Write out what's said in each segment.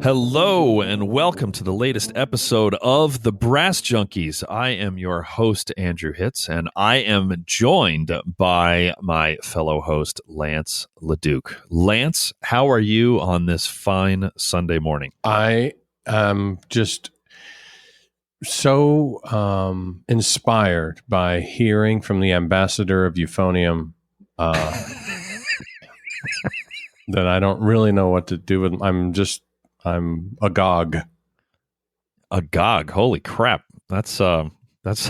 Hello and welcome to the latest episode of the Brass Junkies. I am your host, Andrew Hitz, and I am joined by my fellow host, Lance LaDuke. Lance, how are you on this fine Sunday morning? I am just so inspired by hearing from the ambassador of Euphonium that I don't really know what to do with. I'm agog. Agog. Holy crap. That's that's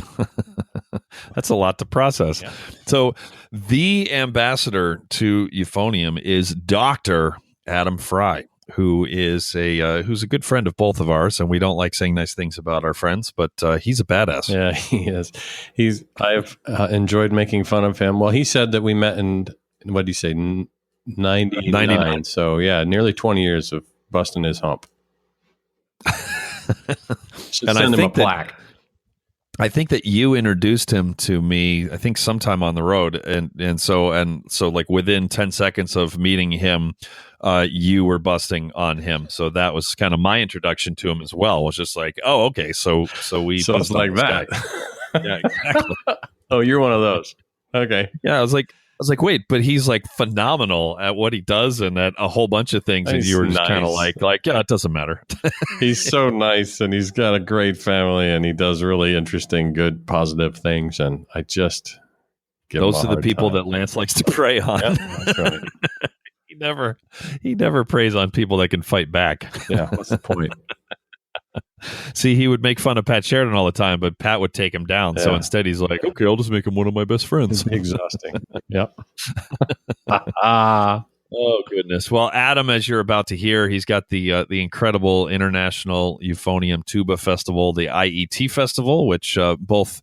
a lot to process. Yeah. So the ambassador to Euphonium is Dr. Adam Frey, who is who's a good friend of both of ours, and we don't like saying nice things about our friends, but he's a badass. Yeah, he is. I've enjoyed making fun of him. Well, he said that we met in, what did he say, 99. So yeah, nearly 20 years of busting his hump. Should and send him a plaque. I think that you introduced him to me, I think sometime on the road, and so like within 10 seconds of meeting him, you were busting on him. So that was kind of my introduction to him as well. It was just like, oh, okay, so we so it's like that. Yeah, exactly. Oh, you're one of those. Okay. Yeah, I was like, wait, but he's like phenomenal at what he does and at a whole bunch of things. And you were just kind of like, yeah, it doesn't matter. He's so nice, and he's got a great family, and he does really interesting, good, positive things. And I just give those him are the people that Lance likes to prey on. Yep, that's right. He never preys on people that can fight back. Yeah, what's the point? See, he would make fun of Pat Sheridan all the time, but Pat would take him down. Yeah. So instead, he's like, okay, I'll just make him one of my best friends. It's exhausting. Yep. Oh, goodness. Well, Adam, as you're about to hear, he's got the incredible International Euphonium Tuba Festival, the IET Festival, which both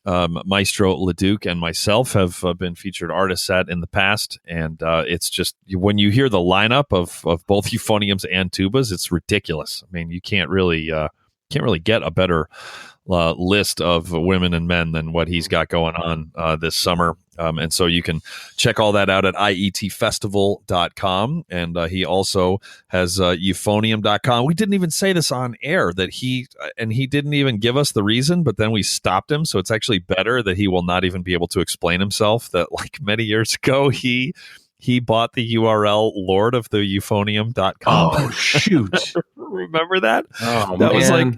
Maestro LaDuke and myself have been featured artists at in the past. And it's just, when you hear the lineup of both euphoniums and tubas, it's ridiculous. I mean, you can't really get a better list of women and men than what he's got going on this summer. And so you can check all that out at ietfestival.com. And he also has euphonium.com. We didn't even say this on air that he didn't even give us the reason, but then we stopped him. So it's actually better that he will not even be able to explain himself, that like many years ago, he bought the URL lordoftheeuphonium.com. Oh, shoot. Remember that? Oh, that man. was like,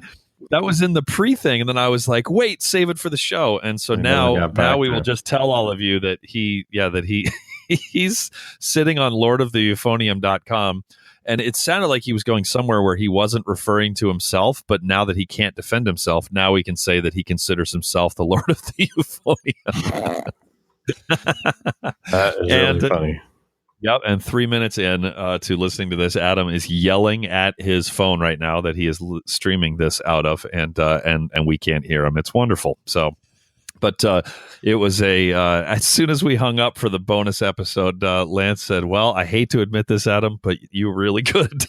that was in the pre-thing, and then I was like, wait, save it for the show. And so now we will just tell all of you that he's sitting on lordoftheeuphonium.com, and it sounded like he was going somewhere where he wasn't referring to himself, but now that he can't defend himself, now we can say that he considers himself the Lord of the Euphonium. That is really funny. Yep, and 3 minutes in to listening to this, Adam is yelling at his phone right now that he is streaming this out of, and we can't hear him. It's wonderful. So, but it was as soon as we hung up for the bonus episode, Lance said, "Well, I hate to admit this, Adam, but you were really good."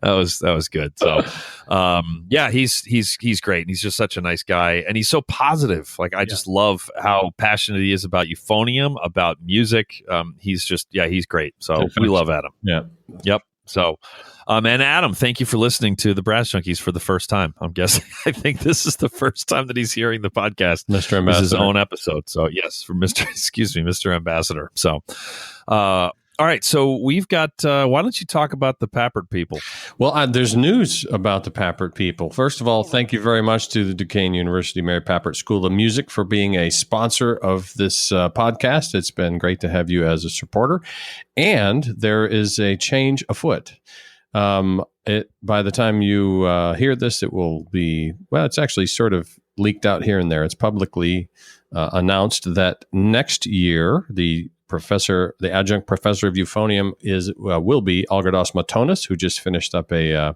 That was good. So, yeah, he's great. He's just such a nice guy, and he's so positive. Like, I just love how passionate he is about euphonium, about music. He's great. So we love Adam. Yeah. Yep. So, and Adam, thank you for listening to the Brass Junkies for the first time. I'm guessing. I think this is the first time that he's hearing the podcast. Mr. Ambassador. This is his own episode. So yes, for Mr. Ambassador. So, all right. So we've got, why don't you talk about the Papert people? Well, there's news about the Papert people. First of all, thank you very much to the Duquesne University Mary Papert School of Music for being a sponsor of this podcast. It's been great to have you as a supporter. And there is a change afoot. By the time you hear this, it will be, well, it's actually sort of leaked out here and there. It's publicly announced that next year, the adjunct professor of euphonium will be Algirdas Matonis, who just finished up a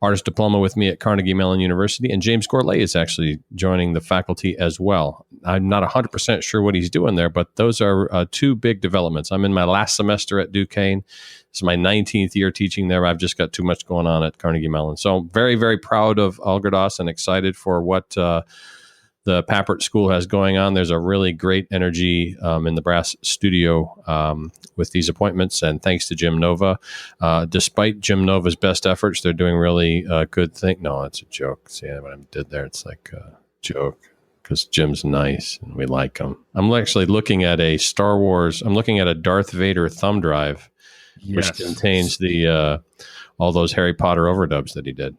artist diploma with me at Carnegie Mellon University, and James Gourlay is actually joining the faculty as well. I'm not 100% sure what he's doing there, but those are two big developments. I'm in my last semester at Duquesne. It's my 19th year teaching there. I've just got too much going on at Carnegie Mellon. So very, very proud of Algirdas and excited for what the Pappert School has going on. There's a really great energy in the brass studio with these appointments, and thanks to Jim Nova. Despite Jim Nova's best efforts, they're doing really good thing. No, it's a joke. See what I did there? It's like a joke because Jim's nice and we like him. I'm actually looking at a Star Wars. I'm looking at a Darth Vader thumb drive, which contains the all those Harry Potter overdubs that he did.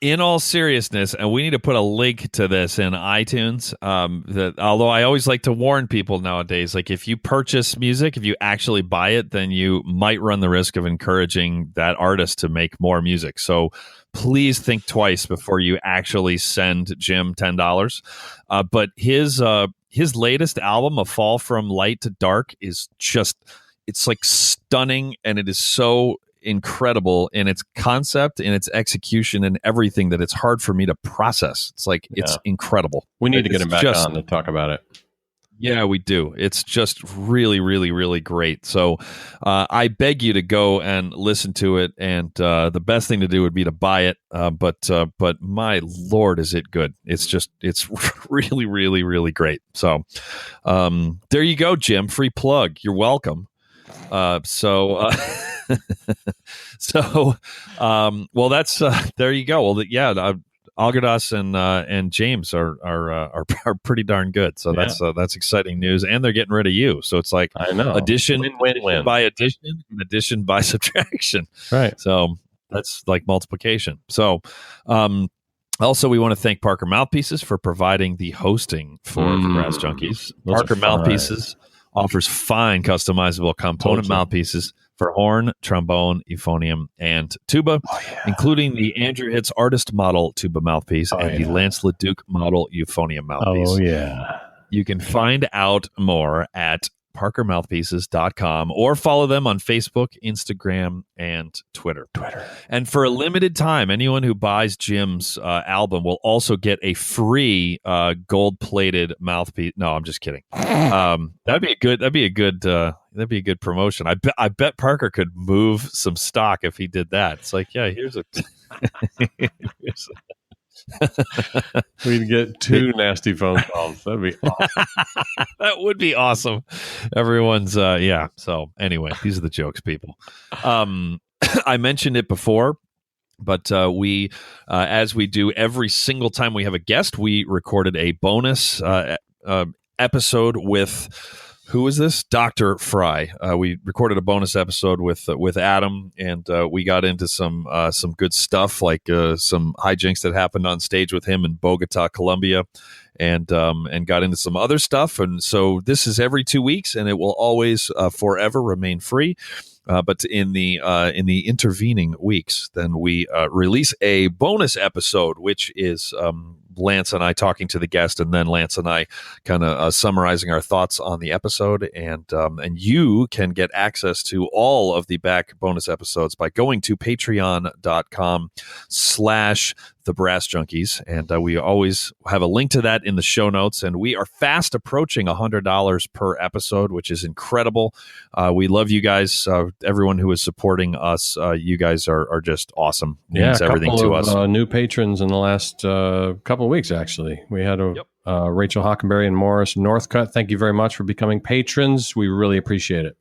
In all seriousness, and we need to put a link to this in iTunes. That although I always like to warn people nowadays, like if you purchase music, if you actually buy it, then you might run the risk of encouraging that artist to make more music. So please think twice before you actually send Jim $10. But his latest album, A Fall from Light to Dark, is it's like stunning, and it is so incredible in its concept, in its execution, and everything that it's hard for me to process. It's like it's incredible. We need to get him back on to talk about it. Yeah, we do. It's just really, really, really great. So I beg you to go and listen to it. And the best thing to do would be to buy it. But my Lord, is it good? It's really, really, really great. So there you go, Jim. Free plug. You're welcome. Well, that's there you go. Well, yeah, Algirdas and James are pretty darn good. So that's exciting news, and they're getting rid of you. So it's like I know addition win. by addition, and addition by subtraction. Right. So that's like multiplication. So. Also, we want to thank Parker Mouthpieces for providing the hosting for the Brass Junkies. Parker Mouthpieces offers fine customizable component mouthpieces for horn, trombone, euphonium, and tuba, including the Andrew Hitz artist model tuba mouthpiece and the Lance LaDuke model euphonium mouthpiece. Oh, yeah. You can find out more at parkermouthpieces.com or follow them on Facebook, Instagram, and Twitter. And for a limited time, anyone who buys Jim's album will also get a free gold-plated mouthpiece. No, I'm just kidding. That'd be a good promotion. I bet Parker could move some stock if he did that. It's like, yeah, here's a We'd get 2 nasty phone calls. That'd be awesome. That would be awesome. Everyone's So anyway, these are the jokes, people. I mentioned it before, but we as we do every single time we have a guest, we recorded a bonus episode with who is this? Dr. Frey. We recorded a bonus episode with Adam, and we got into some good stuff, like some hijinks that happened on stage with him in Bogota, Colombia, and got into some other stuff. And so this is every 2 weeks, and it will always forever remain free. But in the intervening weeks, then we release a bonus episode, which is Lance and I talking to the guest, and then Lance and I kind of summarizing our thoughts on the episode. And you can get access to all of the back bonus episodes by going to patreon.com/The Brass Junkies. And we always have a link to that in the show notes. And we are fast approaching $100 per episode, which is incredible. We love you guys. Everyone who is supporting us, you guys are just awesome. Means everything to us. New patrons in the last couple of weeks, actually. We had Rachel Hockenberry and Morris Northcutt. Thank you very much for becoming patrons. We really appreciate it.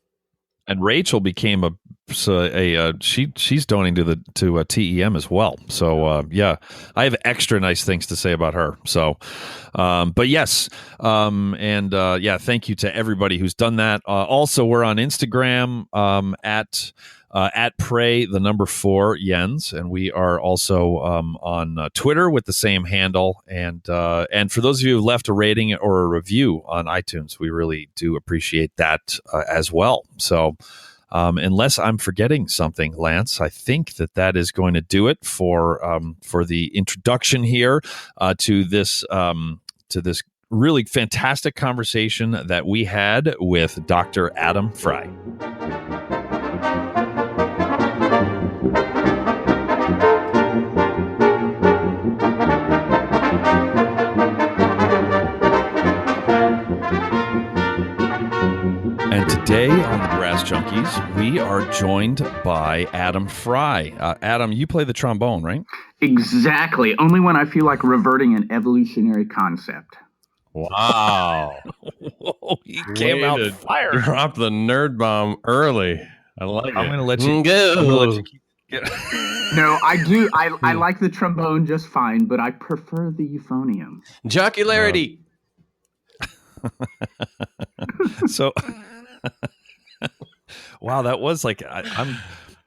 And Rachel became she's donating to TEM as well. So I have extra nice things to say about her. So, but yes, thank you to everybody who's done that. Also, we're on Instagram at Prey 4 Jens, and we are also on Twitter with the same handle. And for those of you who left a rating or a review on iTunes, we really do appreciate that as well. So unless I'm forgetting something, Lance, I think that is going to do it for the introduction here to this really fantastic conversation that we had with Dr. Adam Frey. Today on the Brass Junkies, we are joined by Adam Frey. Adam, you play the trombone, right? Exactly. Only when I feel like reverting an evolutionary concept. Wow. Whoa, he came out fired. Drop the nerd bomb early. I like it. I'm going to let you keep No, I do. I like the trombone just fine, but I prefer the euphonium. Jocularity. So, wow, that was like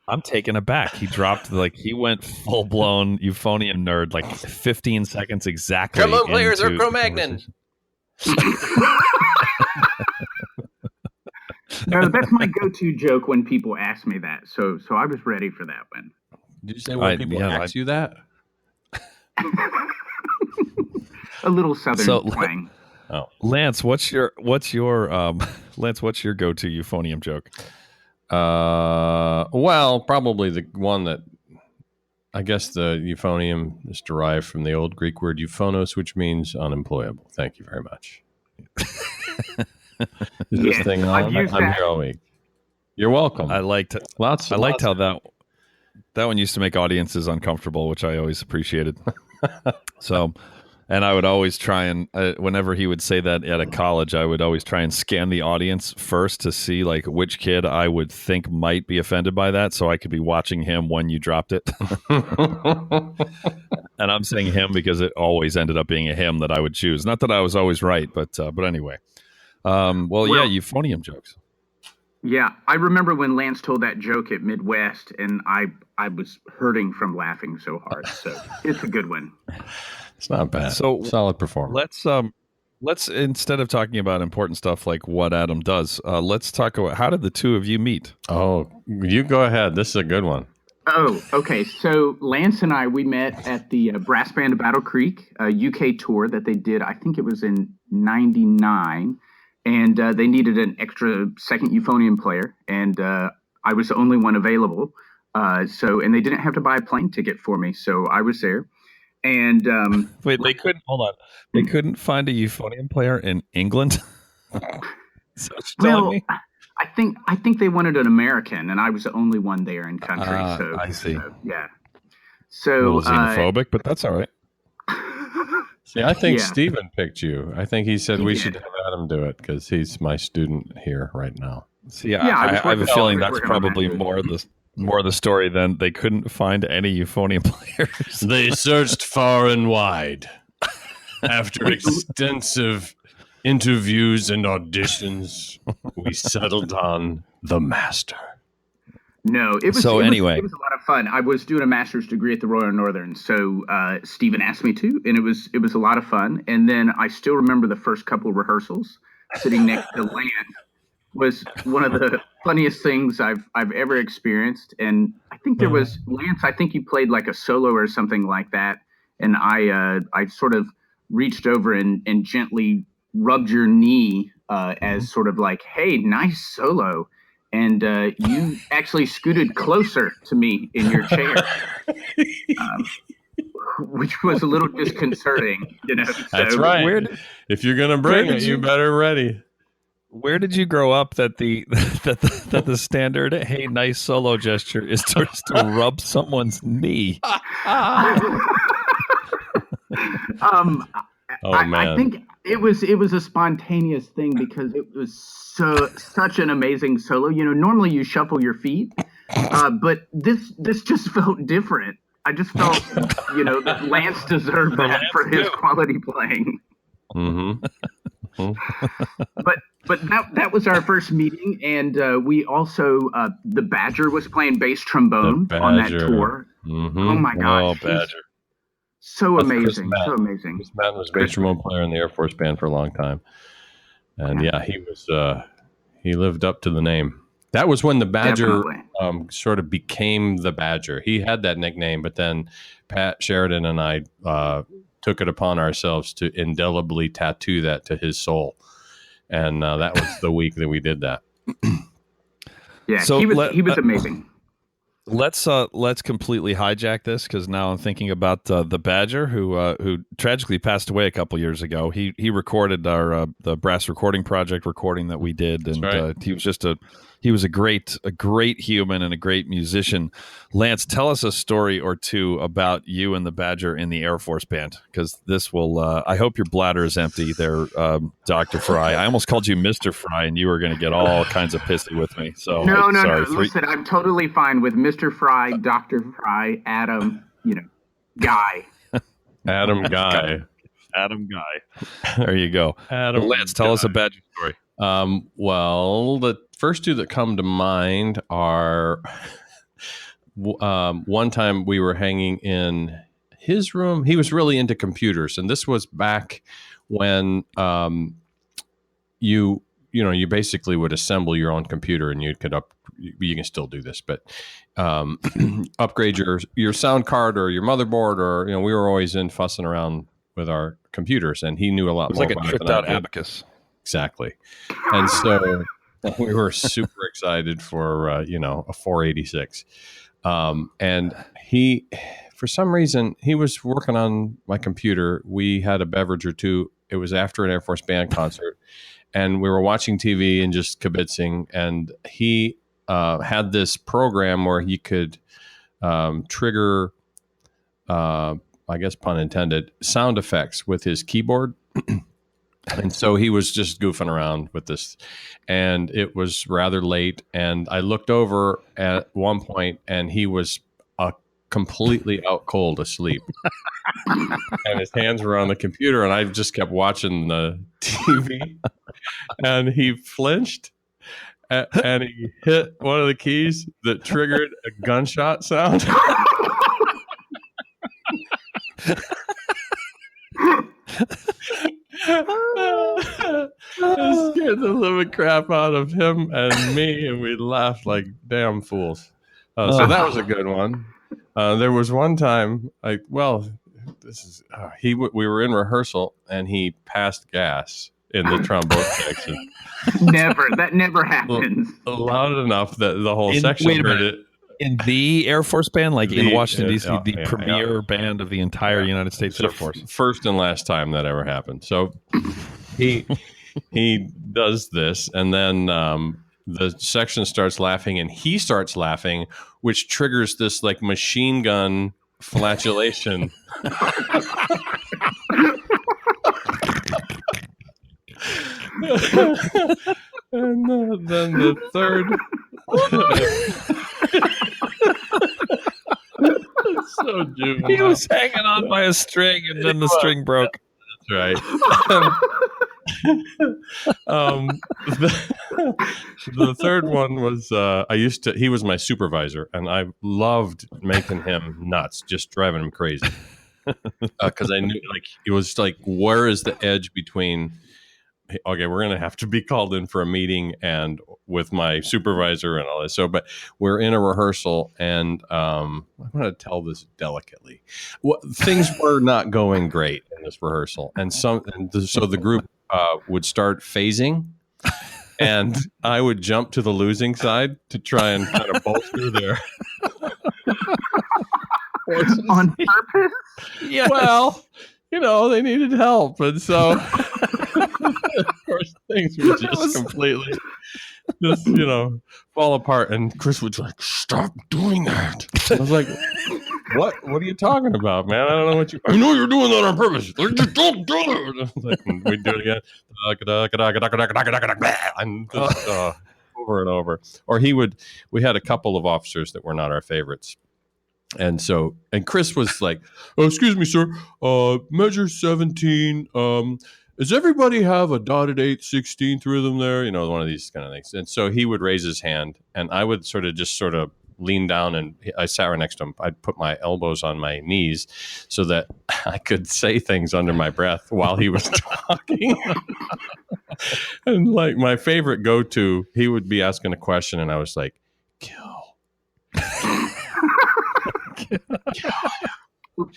I'm taken aback. He dropped he went full blown euphonium nerd, like 15 seconds exactly. Trombone players are Cro-Magnon. No, that's my go-to joke when people ask me that. So I was ready for that one. Did you say when people ask you that? A little southern twang. Oh, Lance, what's your Lance? What's your go-to euphonium joke? Well, probably the one that I guess the euphonium is derived from the old Greek word euphonos, which means unemployable. Thank you very much. Is this thing on? I'm here all week. You're welcome. I liked how that one used to make audiences uncomfortable, which I always appreciated. So. And I would always try and, whenever he would say that at a college, I would always try and scan the audience first to see like which kid I would think might be offended by that, so I could be watching him when you dropped it. And I'm saying him because it always ended up being a him that I would choose. Not that I was always right, but anyway. Yeah, euphonium jokes. Yeah, I remember when Lance told that joke at Midwest, and I was hurting from laughing so hard. So it's a good one. It's not bad. So solid performance. Let's instead of talking about important stuff like what Adam does, let's talk about how did the two of you meet? Oh, you go ahead. This is a good one. Oh, okay. So Lance and we met at the Brass Band of Battle Creek UK tour that they did. I think it was in '99, and they needed an extra second euphonium player, and I was the only one available. And they didn't have to buy a plane ticket for me, so I was there. And wait, they couldn't find a euphonium player in England. I think they wanted an American, and I was the only one there in country. So I see. Yeah. A So little xenophobic, but that's all right. See, I think Steven picked you. I think he said we should have Adam do it because he's my student here right now. See, I have a feeling that's probably more of the story than they couldn't find any euphonium players. They searched far and wide. After extensive interviews and auditions, we settled on the master. No, it was a lot of fun. I was doing a master's degree at the Royal Northern, so Stephen asked me to, and it was a lot of fun. And then I still remember the first couple of rehearsals sitting next to Lance. Was one of the funniest things I've ever experienced. And I think there was Lance, I think you played like a solo or something like that. And I sort of reached over and gently rubbed your knee as sort of like, hey, nice solo. And you actually scooted closer to me in your chair, which was a little disconcerting. That's right. If you're going to bring it, you better ready. Where did you grow up that the standard "hey, nice solo" gesture is just to rub someone's knee? Man. I think it was a spontaneous thing because it was such an amazing solo. Normally you shuffle your feet, but this just felt different. I just felt, that Lance deserved that for his quality playing. Mm-hmm. But that was our first meeting, and we also the Badger was playing bass trombone on that tour. Mm-hmm. Oh my gosh, Badger! So amazing, so amazing. Chris Madden was bass trombone player in the Air Force Band for a long time, and he was he lived up to the name. That was when the Badger sort of became the Badger. He had that nickname, but then Pat Sheridan and I took it upon ourselves to indelibly tattoo that to his soul. And that was the week that we did that. Yeah, so he was amazing. Let's completely hijack this, because now I'm thinking about the Badger, who tragically passed away a couple years ago. He recorded our the brass recording project recording that we did, and right. He was a great human and a great musician. Lance, tell us a story or two about you and the Badger in the Air Force Band, because this will. I hope your bladder is empty there, Dr. Frey. I almost called you Mr. Frey, and you were going to get all kinds of pissy with me. So no. Listen, I'm totally fine with Mr. Frey, Dr. Frey, Adam. Guy. Adam Guy. Adam Guy. There you go. Adam. Lance, tell us a Badger story. Well, the first two that come to mind are one time we were hanging in his room. He was really into computers, and this was back when you basically would assemble your own computer, and you can still do this, but upgrade your sound card or your motherboard, or we were always in fussing around with our computers, and he knew a lot more. It was like a tricked out abacus. Exactly. And so we were super excited for, a 486. And he, for some reason, he was working on my computer. We had a beverage or two. It was after an Air Force Band concert, and we were watching TV and just kibitzing. And he had this program where he could trigger, I guess pun intended, sound effects with his keyboard. And so he was just goofing around with this, and it was rather late. And I looked over at one point, and he was completely out cold asleep. And his hands were on the computer, and I just kept watching the TV. And he flinched, and he hit one of the keys that triggered a gunshot sound. It scared the living crap out of him and me, and we laughed like damn fools. So that was a good one. There was one time, we were in rehearsal, and he passed gas in the trombone section. That never happens. Loud enough that the whole section heard it. In the Air Force Band, in Washington, D.C., the premier band of the entire United States Air Force. First and last time that ever happened. So he does this, and then the section starts laughing, and he starts laughing, which triggers this machine gun flatulation. And then the third... So juvenile. He was hanging on by a string, and then the string broke. That's right. The third one was he was my supervisor, and I loved making him nuts, just driving him crazy. Because I knew it was where is the edge between, okay, we're going to have to be called in for a meeting and with my supervisor and all this. So, but we're in a rehearsal, and I'm going to tell this delicately. Things were not going great in this rehearsal. And so the group would start phasing, and I would jump to the losing side to try and kind of bolster their on purpose. Yes. Well, they needed help, and so of course things would just completely fall apart. And Chris would stop doing that. I was like, what are you talking about, man? I don't know what I know you're doing that on purpose. Just don't do it. We'd do it again. And just, over and over. Or we had a couple of officers that were not our favorites. And Chris was like, "Oh, excuse me, sir. Measure 17. Does everybody have a dotted 8/16 rhythm there?" One of these kind of things. And so he would raise his hand, and I would sort of lean down, and I sat right next to him. I'd put my elbows on my knees so that I could say things under my breath while he was talking. And my favorite go-to, he would be asking a question, and I was like, "Kill.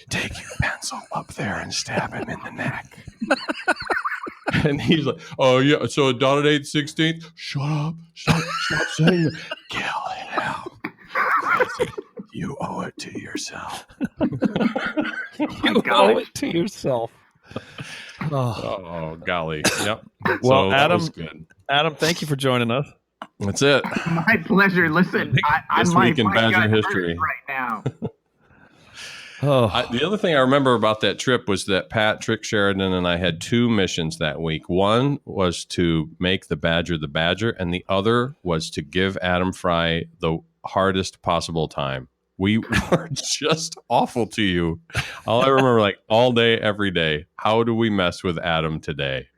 Take your pencil up there and stab him in the neck." And he's like, "Oh yeah, so a dotted 8/16. Shut up! Stop saying that. Kill him. Crazy. it to yourself. You owe it to yourself. Oh, golly. Yep. Well, so Adam, was good. Adam, thank you for joining us. That's it. My pleasure. Listen, This week in Badger history right now. The other thing I remember about that trip was that Patrick Sheridan and I had two missions that week. One was to make the Badger, and the other was to give Adam Frey the hardest possible time. We were just awful to you. All I remember, like all day, every day. How do we mess with Adam today?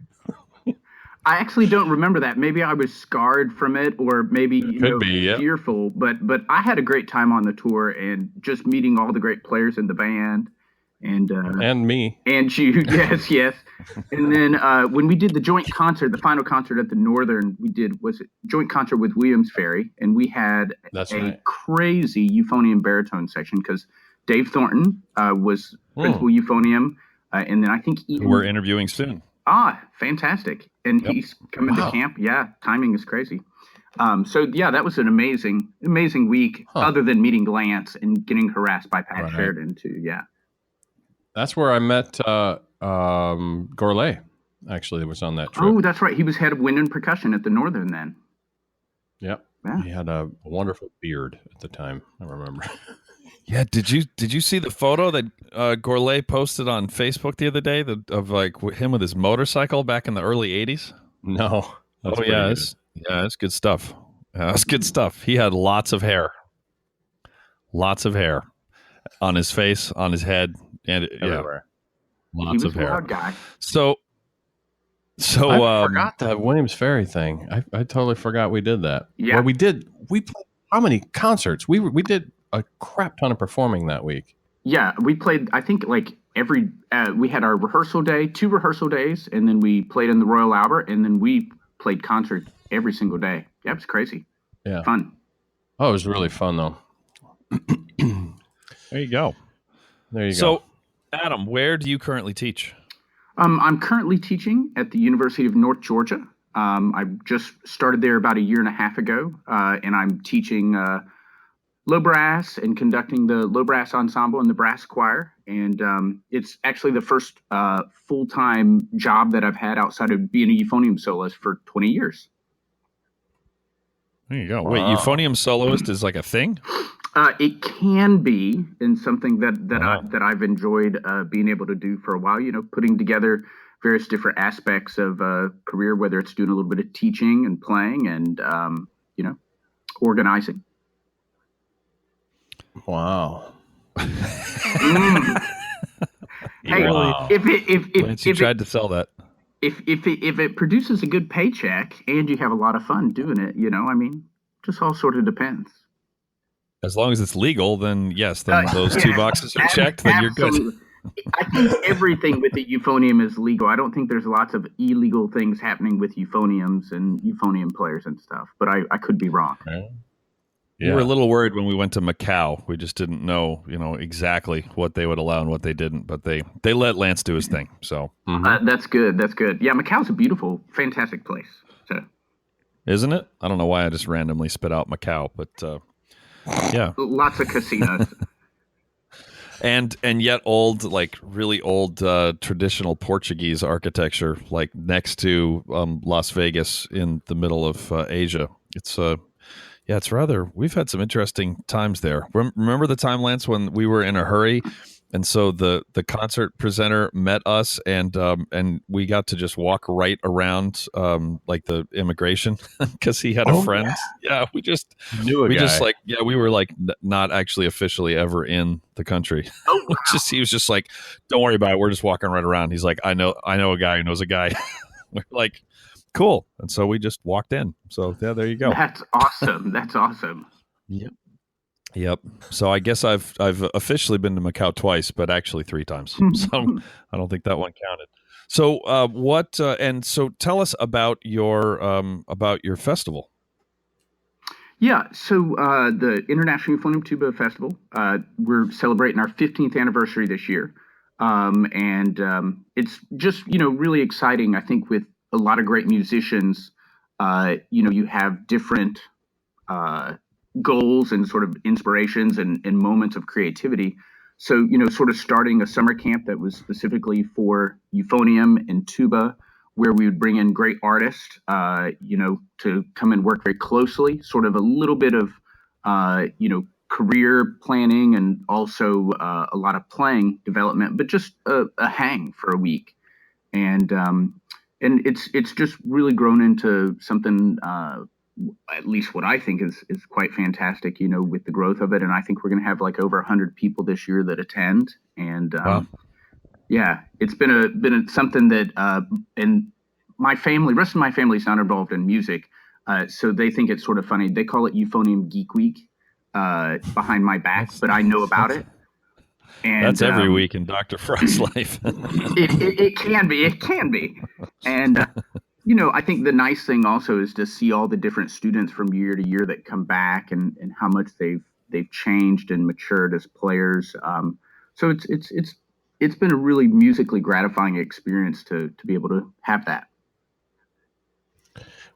I actually don't remember that. Maybe I was scarred from it, or maybe fearful. But I had a great time on the tour, and just meeting all the great players in the band, and me and you, yes. And then when we did the joint concert, the final concert at the Northern, was it joint concert with Williams Ferry, and we had crazy euphonium baritone section because Dave Thornton was principal euphonium, and then I think we're interviewing soon. Fantastic. And he's coming to camp. Yeah, timing is crazy. That was an amazing week, other than meeting Lance and getting harassed by Pat Sheridan too. Yeah. That's where I met Gourlay, actually, was on that trip. Oh, that's right. He was head of wind and percussion at the Northern then. Yep. Yeah. He had a wonderful beard at the time, I remember. Yeah, did you see the photo that Gourlay posted on Facebook the other day of like him with his motorcycle back in the early 80s? No. It's good stuff. That's good stuff. He had lots of hair on his face, on his head, and everywhere. Lots of hair. He was a loud guy. So I forgot that Williams Ferry thing. I totally forgot we did that. Yeah, well, we did. We played how many concerts? We did a crap ton of performing that week. Yeah, we played, I think, like we had our rehearsal day, 2 rehearsal days, and then we played in the Royal Albert, and then we played concert every single day. Yeah, it was crazy. Yeah. Fun. Oh, it was really fun, though. There you go. So, Adam, where do you currently teach? I'm currently teaching at the University of North Georgia. I just started there about a year and a half ago, and I'm teaching low brass and conducting the low brass ensemble and the brass choir. And it's actually the first full-time job that I've had outside of being a euphonium soloist for 20 years. There you go. Wait, euphonium soloist is like a thing? It can be, and something that I've enjoyed being able to do for a while, putting together various different aspects of a career, whether it's doing a little bit of teaching and playing and, organizing. Wow. Hey, wow. If you tried to sell that. If it produces a good paycheck and you have a lot of fun doing it, just all sort of depends. As long as it's legal, then yes, then those 2 boxes are checked, then you're good. I think everything with the euphonium is legal. I don't think there's lots of illegal things happening with euphoniums and euphonium players and stuff, but I could be wrong. Okay. Yeah. We were a little worried when we went to Macau. We just didn't know, exactly what they would allow and what they didn't. But they let Lance do his thing. So that's good. That's good. Yeah, Macau's a beautiful, fantastic place. So, isn't it? I don't know why I just randomly spit out Macau, but yeah, lots of casinos. and yet old, like really old traditional Portuguese architecture, like next to Las Vegas in the middle of Asia. It's we've had some interesting times there. Remember the time, Lance, when we were in a hurry, and so the concert presenter met us, and we got to just walk right around like the immigration because he had a friend. Yeah, we just knew a guy. Just like we were like not actually officially ever in the country. Oh, wow. He was just like, don't worry about it. We're just walking right around. He's like, I know a guy who knows a guy. We're like, cool. And so we just walked in. So yeah, there you go. That's awesome. That's awesome. Yep. So I guess I've officially been to Macau twice, but actually 3 times. So I don't think that one counted. So so tell us about your festival. Yeah. So the International Euphonium Tuba Festival, we're celebrating our 15th anniversary this year. And it's just, really exciting. I think with a lot of great musicians, you have different goals and sort of inspirations and moments of creativity. So, sort of starting a summer camp that was specifically for euphonium and tuba, where we would bring in great artists, to come and work very closely, sort of a little bit of, career planning and also a lot of playing development, but just a hang for a week. And it's just really grown into something, at least what I think is quite fantastic, with the growth of it. And I think we're going to have like over 100 people this year that attend. And wow. Yeah, it's been something that, and my family, rest of my family's not involved in music. So they think it's sort of funny. They call it Euphonium Geek Week behind my back, but I know about it. And that's every week in Dr. Frey's life. it can be. And, I think the nice thing also is to see all the different students from year to year that come back and how much they've changed and matured as players. So it's been a really musically gratifying experience to be able to have that.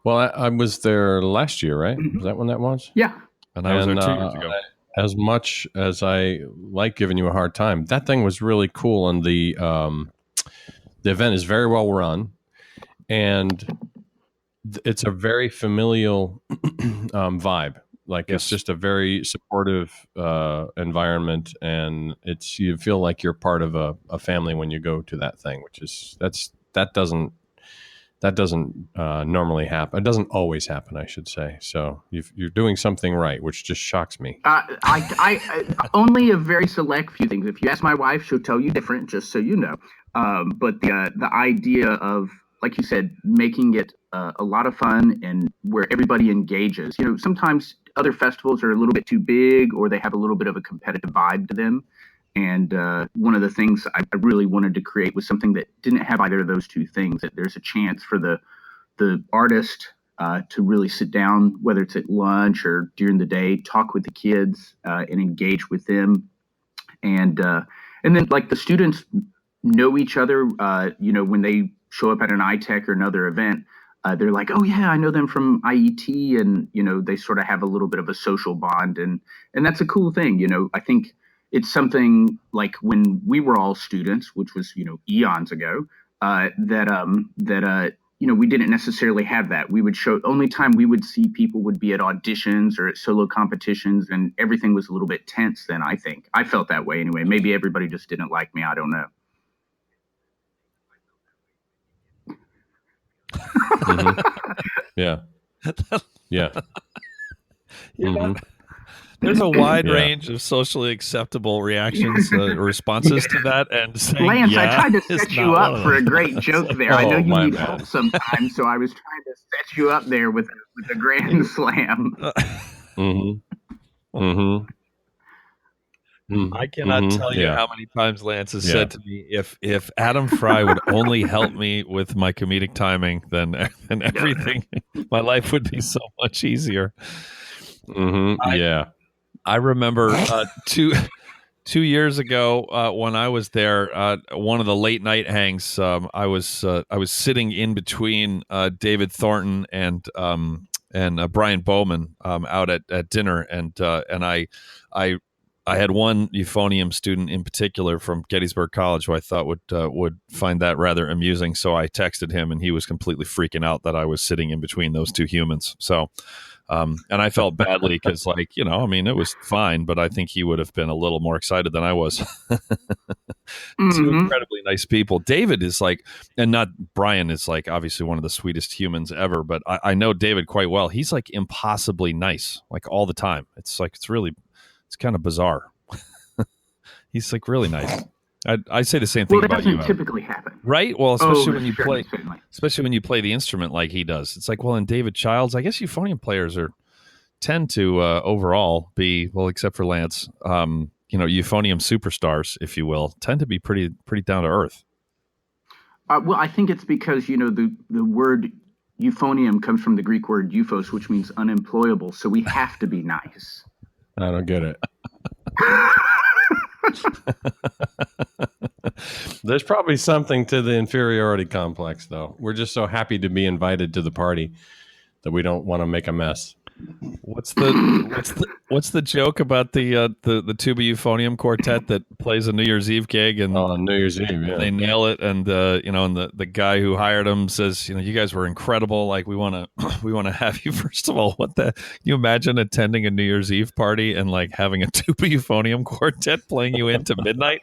Well, I was there last year, right? Mm-hmm. Was that when that was? Yeah. And I was there 2 years ago. As much as I like giving you a hard time, that thing was really cool, and the event is very well run, and it's a very familial vibe. Like It's just a very supportive environment, and you feel like you're part of a family when you go to that thing, which is that doesn't normally happen. It doesn't always happen, I should say. So you're doing something right, which just shocks me. I only a very select few things. If you ask my wife, she'll tell you different, just so you know. But the idea of, like you said, making it a lot of fun and where everybody engages. Sometimes other festivals are a little bit too big, or they have a little bit of a competitive vibe to them. And one of the things I really wanted to create was something that didn't have either of those two things, that there's a chance for the artist to really sit down, whether it's at lunch or during the day, talk with the kids and engage with them. And then like the students know each other, when they show up at an iTech or another event, they're like, oh yeah, I know them from IET. And, they sort of have a little bit of a social bond. And that's a cool thing. I think it's something like when we were all students, which was, eons ago, that we didn't necessarily have that. We would only time we would see people would be at auditions or at solo competitions, and everything was a little bit tense then, I think. I felt that way anyway. Maybe everybody just didn't like me. I don't know. Mm-hmm. Yeah. Yeah. Mm-hmm. There's a wide range of socially acceptable reactions, responses to that. And saying, Lance, I tried to set you up for a great joke there. I know you need help sometimes, so I was trying to set you up there with a grand slam. Mm-hmm. Mm-hmm. I cannot tell you how many times Lance has said to me, if Adam Frey would only help me with my comedic timing, then everything, my life would be so much easier. Mm-hmm. I remember 2 years ago when I was there, one of the late night hangs. I was sitting in between David Thornton and Brian Bowman out at dinner, and I had one euphonium student in particular from Gettysburg College who I thought would find that rather amusing. So I texted him, and he was completely freaking out that I was sitting in between those two humans. So. And I felt badly because, it was fine, but I think he would have been a little more excited than I was. Two incredibly nice people. David is Brian is obviously one of the sweetest humans ever, but I know David quite well. He's impossibly nice, all the time. It's kind of bizarre. He's really nice. I say the same thing about you. Well, that doesn't typically happen, right? Well, especially when you play, especially when you play the instrument like he does. It's in David Childs, I guess euphonium players tend to overall be, well, except for Lance, euphonium superstars, if you will, tend to be pretty down to earth. Well, I think it's because the word euphonium comes from the Greek word euphos, which means unemployable. So we have to be nice. I don't get it. There's probably something to the inferiority complex, though. We're just so happy to be invited to the party that we don't want to make a mess. What's the joke about the tuba euphonium quartet that plays a New Year's Eve gig and on New Year's Eve, yeah. They nail it, and and the guy who hired them says, you guys were incredible. Like we want to have you. First of all, can you imagine attending a New Year's Eve party and like having a tuba euphonium quartet playing you into midnight?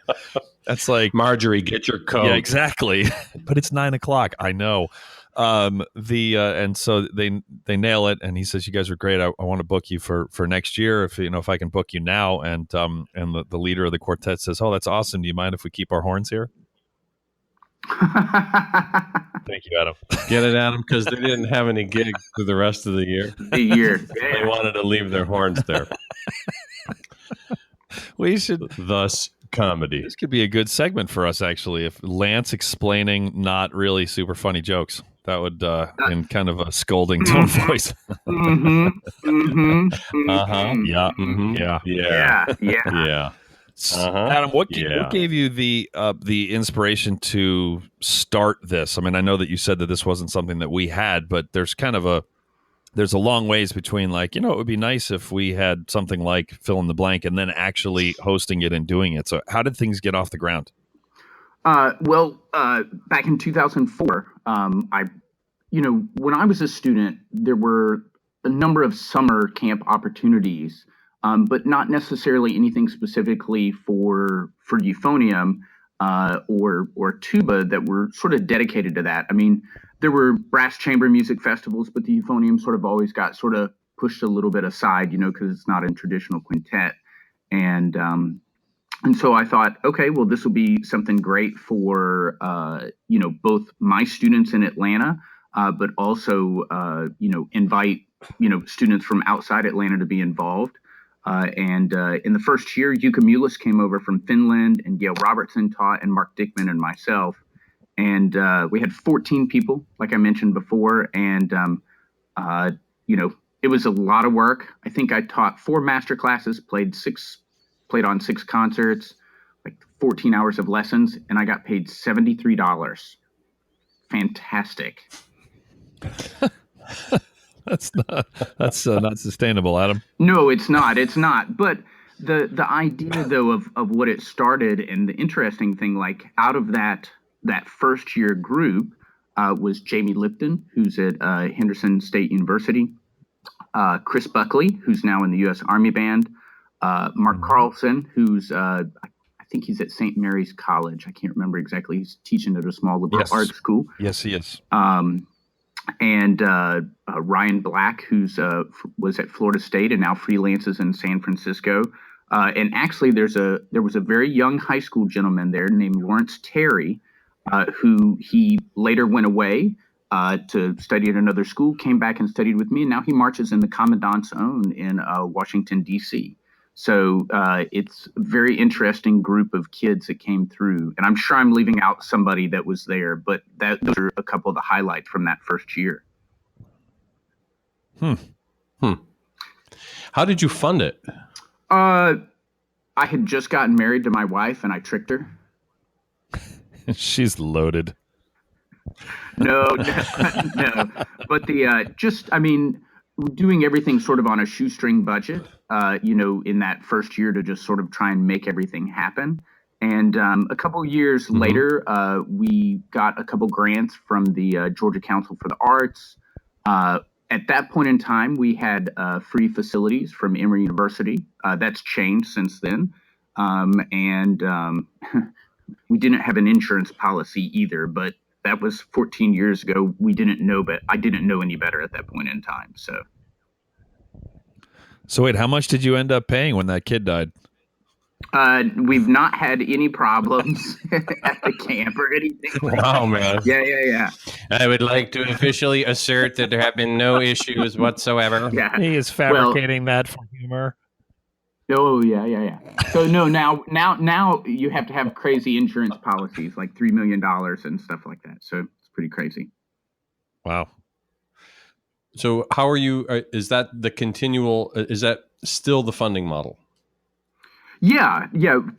That's like, Marjorie, get your coat. Yeah, exactly. But it's 9:00. I know. And so they nail it, and he says, "You guys are great. I want to book you for next year. If I can book you now." And the leader of the quartet says, "Oh, that's awesome. Do you mind if we keep our horns here?" Thank you, Adam. Get it, Adam? Because they didn't have any gigs for the rest of the year. They wanted to leave their horns there. We should thus comedy. This could be a good segment for us, actually. If Lance explaining not really super funny jokes. That would, in kind of a scolding tone voice. Yeah. Adam, what gave you the inspiration to start this? I mean, I know that you said that this wasn't something that we had, but there's a long ways between it would be nice if we had something like fill in the blank and then actually hosting it and doing it. So how did things get off the ground? Back in 2004, when I was a student, there were a number of summer camp opportunities, but not necessarily anything specifically for euphonium or tuba that were sort of dedicated to that. I mean, there were brass chamber music festivals, but the euphonium sort of always got sort of pushed a little bit aside, because it's not a traditional quintet. And so I thought, okay, well, this will be something great for, both my students in Atlanta, but also, invite, students from outside Atlanta to be involved. And in the first year, Jukka Mulis came over from Finland, and Gail Robertson taught, and Mark Dickman and myself. And we had 14 people, like I mentioned before. And, it was a lot of work. I think I taught 4 master classes, played on 6 concerts, like 14 hours of lessons, and I got paid $73. Fantastic. That's not sustainable, Adam. No, it's not. It's not. But the idea, though, of what it started, and the interesting thing, like out of that first year group was Jamie Lipton, who's at Henderson State University, Chris Buckley, who's now in the U.S. Army Band, Mark Carlson, who's I think he's at St. Mary's College. I can't remember exactly. He's teaching at a small liberal arts school. Yes, he is. And Ryan Black, who's was at Florida State and now freelances in San Francisco. And actually, there was a very young high school gentleman there named Lawrence Terry, who he later went away to study at another school, came back and studied with me, and now he marches in the Commandant's Own in Washington, D.C. So it's a very interesting group of kids that came through. And I'm sure I'm leaving out somebody that was there, but those are a couple of the highlights from that first year. How did you fund it? I had just gotten married to my wife, and I tricked her. She's loaded. No. But doing everything sort of on a shoestring budget, in that first year to just sort of try and make everything happen. And a couple years later, we got a couple grants from the Georgia Council for the Arts. At that point in time, we had free facilities from Emory University. That's changed since then. We didn't have an insurance policy either, but that was 14 years ago. We didn't know, but I didn't know any better at that point in time. So wait, how much did you end up paying when that kid died? We've not had any problems at the camp or anything. Wow, man. Yeah. I would like to officially assert that there have been no issues whatsoever. Yeah. He is fabricating that for humor. Oh, yeah. So no, now you have to have crazy insurance policies, like $3 million and stuff like that. So it's pretty crazy. Wow. So how are you? Is that the continual? Is that still the funding model? Yeah,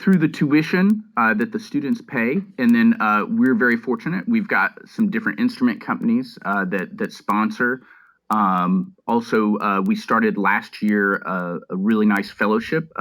through the tuition that the students pay, and then we're very fortunate. We've got some different instrument companies that sponsor Also, we started last year a really nice fellowship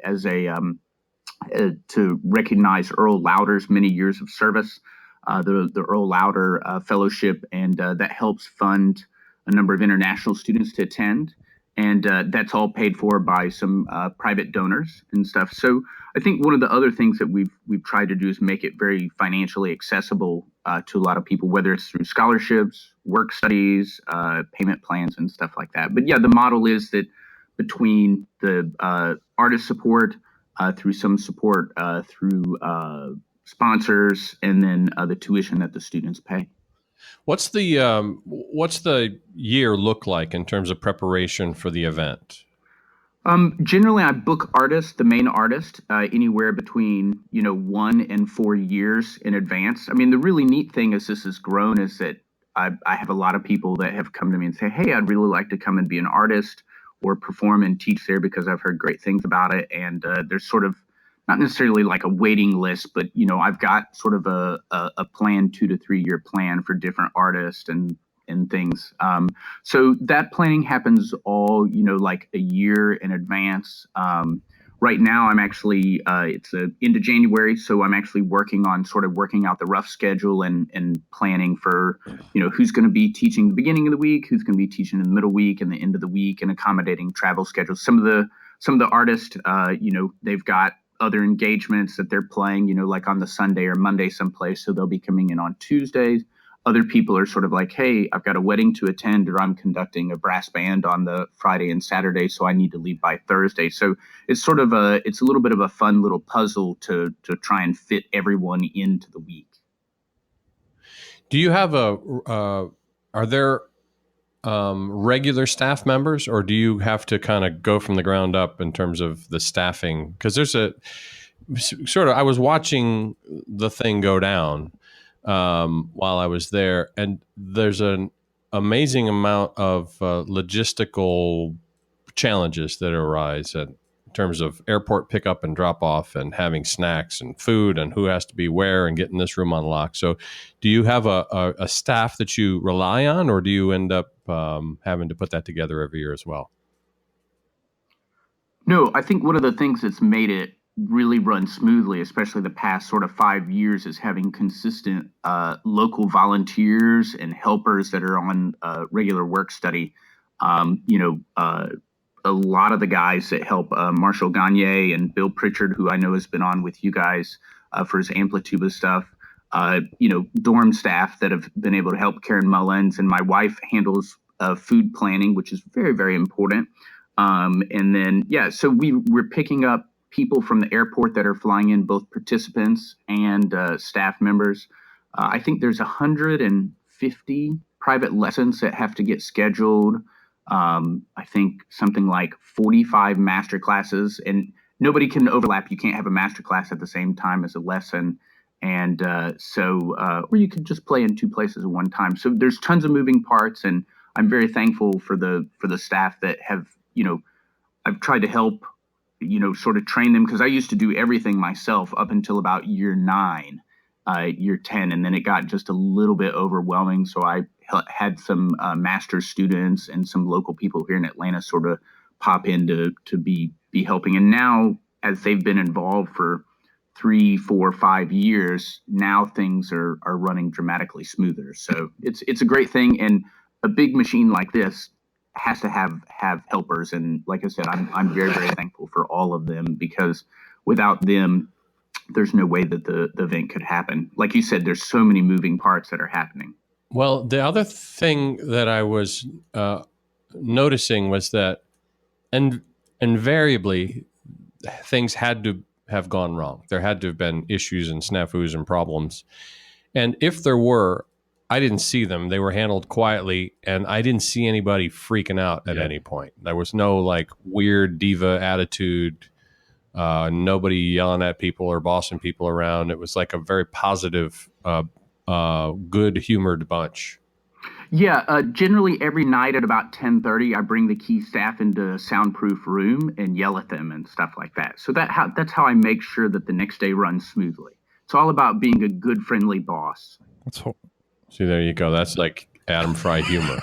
as to recognize Earl Lauder's many years of service, the Earl Lauder Fellowship, and that helps fund a number of international students to attend. And that's all paid for by some private donors and stuff. So I think one of the other things that we've tried to do is make it very financially accessible to a lot of people, whether it's through scholarships, work studies, payment plans, and stuff like that. But yeah, the model is that between the artist support, through some support through sponsors, and then the tuition that the students pay. What's the year look like in terms of preparation for the event? Generally, I book artists, the main artist, anywhere between 1 and 4 years in advance. I mean, the really neat thing as this has grown is that I have a lot of people that have come to me and say, "Hey, I'd really like to come and be an artist or perform and teach there because I've heard great things about it." And there's sort of not necessarily like a waiting list, but I've got sort of a plan, 2 to 3 year plan for different artists and things. So that planning happens all like a year in advance. Right now, I'm actually it's into January, so I'm actually working out the rough schedule and planning for who's going to be teaching the beginning of the week, who's going to be teaching in the middle week and the end of the week, and accommodating travel schedules. Some of the artists, they've got other engagements that they're playing, like on the Sunday or Monday someplace, so they'll be coming in on Tuesdays. Other people are sort of like, "Hey, I've got a wedding to attend, or I'm conducting a brass band on the Friday and Saturday, so I need to leave by Thursday." So it's sort of it's a little bit of a fun little puzzle to try and fit everyone into the week. Do you have are there regular staff members, or do you have to kind of go from the ground up in terms of the staffing? Because there's I was watching the thing go down while I was there, and there's an amazing amount of logistical challenges that arise in terms of airport pickup and drop off, and having snacks and food, and who has to be where, and getting this room unlocked. So do you have a staff that you rely on, or do you end up having to put that together every year as well? No, I think one of the things that's made it really run smoothly, especially the past sort of 5 years, is having consistent local volunteers and helpers that are on regular work study. A lot of the guys that help Marshall Gagne and Bill Pritchard, who I know has been on with you guys for his Amplituba stuff, dorm staff that have been able to help. Karen Mullins, and my wife handles food planning, which is very, very important. And then, so we're picking up people from the airport that are flying in, both participants and staff members. I think there's 150 private lessons that have to get scheduled. I think something like 45 master classes, and nobody can overlap. You can't have a master class at the same time as a lesson. And or you could just play in 2 places at one time. So there's tons of moving parts, and I'm very thankful for the staff that have, I've tried to help, sort of train them, because I used to do everything myself up until about year 9, year 10, and then it got just a little bit overwhelming. So I had some master's students and some local people here in Atlanta sort of pop in to be helping. And now, as they've been involved for 3, 4, 5 years, now things are running dramatically smoother. So it's a great thing, and a big machine like this has to have helpers. And like I said, I'm very, very thankful for all of them, because without them, there's no way that the event could happen. Like you said, there's so many moving parts that are happening. Well, the other thing that I was noticing was that invariably things had to have gone wrong. There had to have been issues and snafus and problems. And if there were, I didn't see them. They were handled quietly, and I didn't see anybody freaking out at any point. There was no like weird diva attitude, nobody yelling at people or bossing people around. It was like a very positive, good-humored bunch. Yeah, generally every night at about 10:30, I bring the key staff into a soundproof room and yell at them and stuff like that. So that's how I make sure that the next day runs smoothly. It's all about being a good, friendly boss. See, there you go. That's like Adam Frey humor.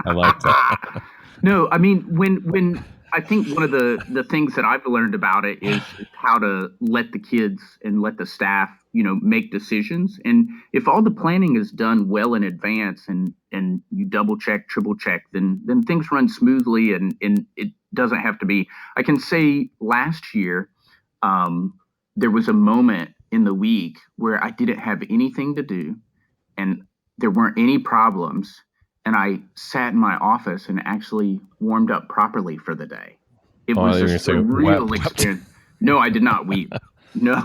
I like that. No, I mean, when I think one of the things that I've learned about it is how to let the kids and let the staff, make decisions. And if all the planning is done well in advance and you double check, triple check, then things run smoothly and it doesn't have to be. I can say last year, there was a moment in the week where I didn't have anything to do and there weren't any problems. And I sat in my office and actually warmed up properly for the day. It was just a real experience. No, I did not weep. No.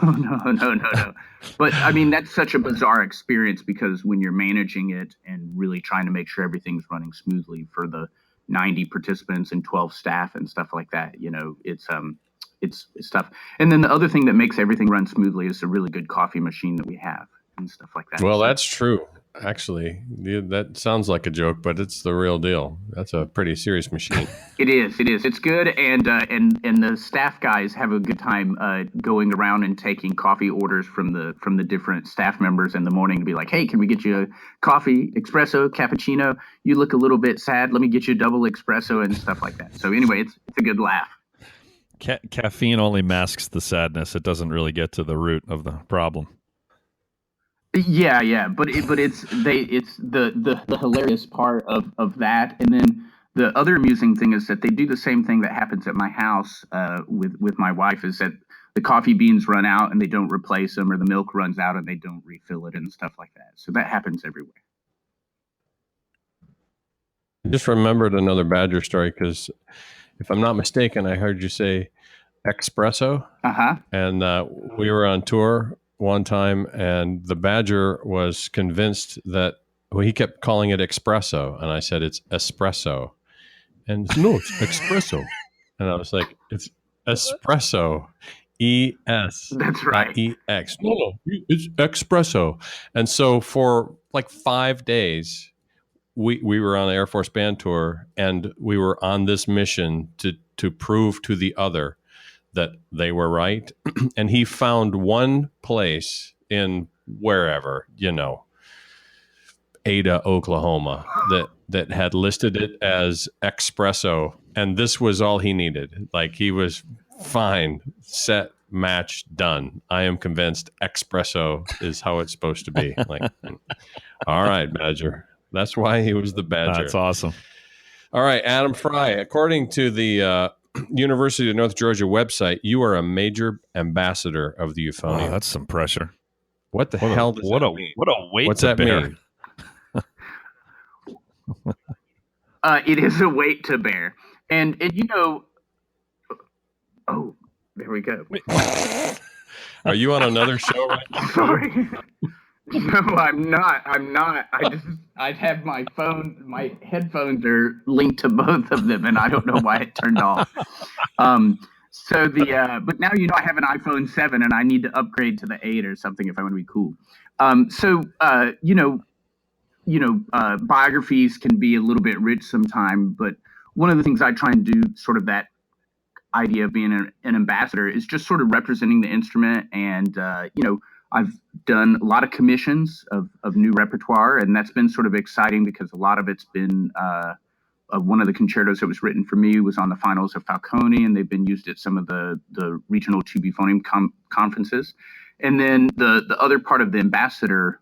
But I mean, that's such a bizarre experience because when you're managing it and really trying to make sure everything's running smoothly for the 90 participants and 12 staff and stuff like that, it's tough. And then the other thing that makes everything run smoothly is a really good coffee machine that we have and stuff like that. Well, that's true. Actually, that sounds like a joke, but it's the real deal. That's a pretty serious machine. It is. It's good, and the staff guys have a good time going around and taking coffee orders from the different staff members in the morning to be like, hey, can we get you a coffee, espresso, cappuccino? You look a little bit sad. Let me get you a double espresso and stuff like that. So anyway, it's a good laugh. Caffeine only masks the sadness. It doesn't really get to the root of the problem. Yeah, but it's the hilarious part of that, and then the other amusing thing is that they do the same thing that happens at my house with my wife is that the coffee beans run out and they don't replace them, or the milk runs out and they don't refill it and stuff like that. So that happens everywhere. I just remembered another Badger story because if I'm not mistaken, I heard you say espresso. And we were on tour one time, and the Badger was convinced that he kept calling it espresso, and I said it's espresso, and no, it's espresso, and I was like, it's espresso, E-S. That's right. E-X. No, it's espresso. And so for like 5 days, we were on the Air Force band tour, and we were on this mission to prove to the other that they were right. And he found one place in wherever, Ada, Oklahoma, that had listed it as espresso. And this was all he needed. Like, he was fine, set, match, done. I am convinced espresso is how it's supposed to be. Like, all right, Badger. That's why he was the Badger. That's awesome. All right, Adam Frey. According to the University of North Georgia website, you are a major ambassador of the Euphonium. Oh, that's some pressure. What the hell does that mean? What a weight What's to that bear. mean? It is a weight to bear. And oh, there we go. Are you on another show right now? Sorry. No, I'm not. I have my phone, my headphones are linked to both of them, and I don't know why it turned off. But now I have an iPhone 7 and I need to upgrade to the 8 or something if I want to be cool. Biographies can be a little bit rich sometimes, but one of the things I try and do, sort of that idea of being an ambassador, is just sort of representing the instrument. And, I've done a lot of commissions of new repertoire, and that's been sort of exciting because a lot of it's been one of the concertos that was written for me was on the finals of Falcone, and they've been used at some of the regional tube euphonium conferences. And then the other part of the ambassador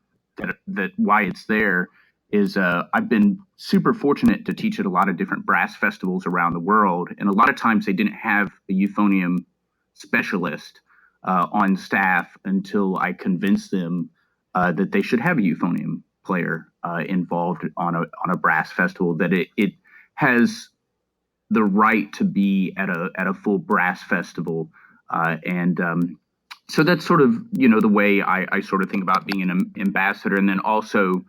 that why it's there is I've been super fortunate to teach at a lot of different brass festivals around the world, and a lot of times they didn't have a euphonium specialist on staff until I convinced them that they should have a euphonium player involved on a brass festival, that it has the right to be at a full brass festival. So that's sort of, the way I sort of think about being an ambassador. And then also,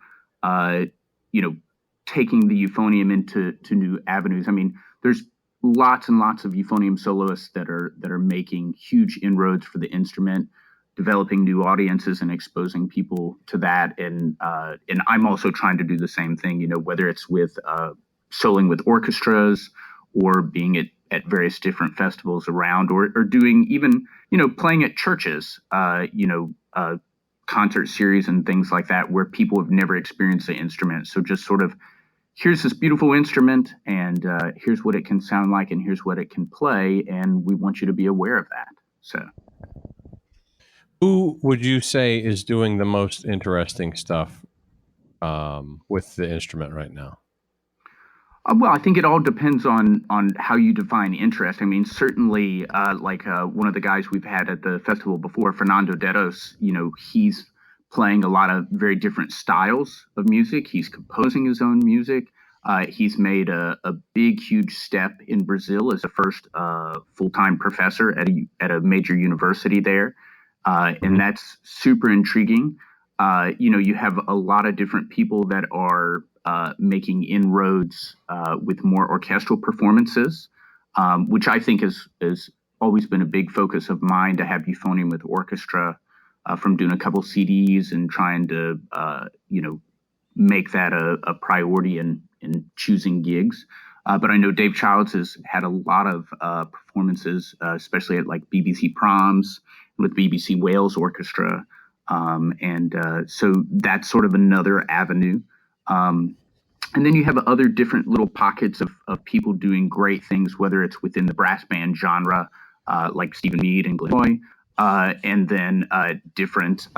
taking the euphonium into new avenues. I mean, there's lots and lots of euphonium soloists that are making huge inroads for the instrument, developing new audiences and exposing people to that. And I'm also trying to do the same thing, whether it's with soloing with orchestras or being at various different festivals around, or doing even, playing at churches, concert series and things like that, where people have never experienced the instrument. So just sort of here's this beautiful instrument, and here's what it can sound like, and here's what it can play, and we want you to be aware of that. So, who would you say is doing the most interesting stuff with the instrument right now? Well, I think it all depends on how you define interest. I mean, certainly, one of the guys we've had at the festival before, Fernando Deros, he's playing a lot of very different styles of music. He's composing his own music. He's made a big, huge step in Brazil as the first full-time professor at a major university there, and that's super intriguing. You have a lot of different people that are making inroads with more orchestral performances, which I think has always been a big focus of mine, to have euphonium with orchestra, from doing a couple CDs and trying to make that a priority in choosing gigs. But I know Dave Childs has had a lot of performances, especially at like BBC Proms with BBC Wales Orchestra. So that's sort of another avenue. And then you have other different little pockets of people doing great things, whether it's within the brass band genre, like Stephen Mead and Glenn Roy, and then different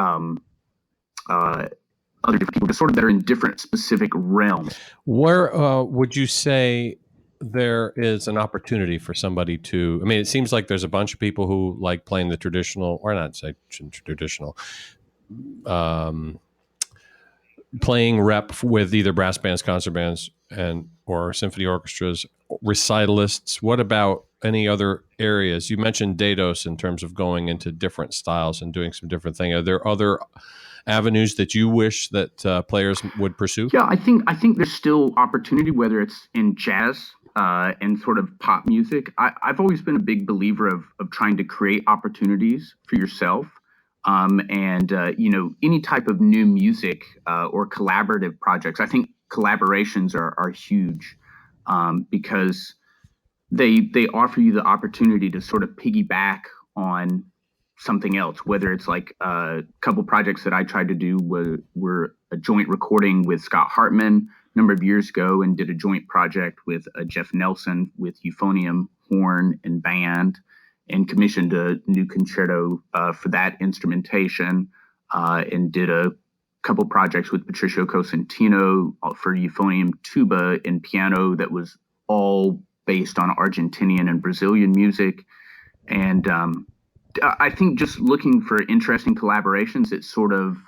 other different people sort of that are in different specific realms. Where would you say there is an opportunity for somebody to, I mean, it seems like there's a bunch of people who like playing the traditional, or not say traditional, playing rep with either brass bands, concert bands, or symphony orchestras, recitalists. What about any other areas? You mentioned Dados in terms of going into different styles and doing some different things. Are there other avenues that you wish that players would pursue? Yeah, I think there's still opportunity, whether it's in jazz and sort of pop music. I've always been a big believer of trying to create opportunities for yourself. Any type of new music or collaborative projects. I think collaborations are huge because they offer you the opportunity to sort of piggyback on something else, whether it's like a couple projects that I tried to do were a joint recording with Scott Hartman a number of years ago, and did a joint project with Jeff Nelson with euphonium, horn, and band, and commissioned a new concerto for that instrumentation, and did a couple projects with Patricio Cosentino for euphonium, tuba, and piano that was all based on Argentinian and Brazilian music. And I think just looking for interesting collaborations that sort of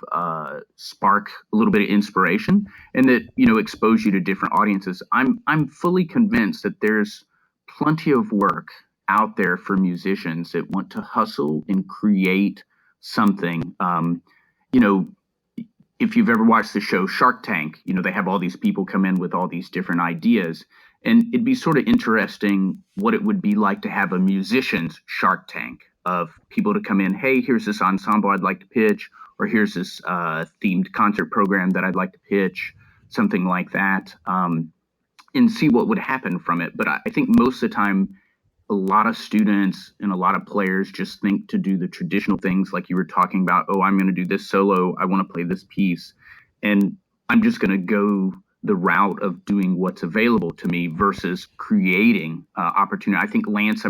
spark a little bit of inspiration and that, expose you to different audiences. I'm fully convinced that there's plenty of work out there for musicians that want to hustle and create something. If you've ever watched the show Shark Tank, they have all these people come in with all these different ideas, and it'd be sort of interesting what it would be like to have a musician's Shark Tank of people to come in. Hey, here's this ensemble I'd like to pitch, or here's this themed concert program that I'd like to pitch, something like that, and see what would happen from it. But I think most of the time, a lot of students and a lot of players just think to do the traditional things like you were talking about. Oh, I'm going to do this solo. I want to play this piece. And I'm just going to go the route of doing what's available to me versus creating opportunity. I think, Lance,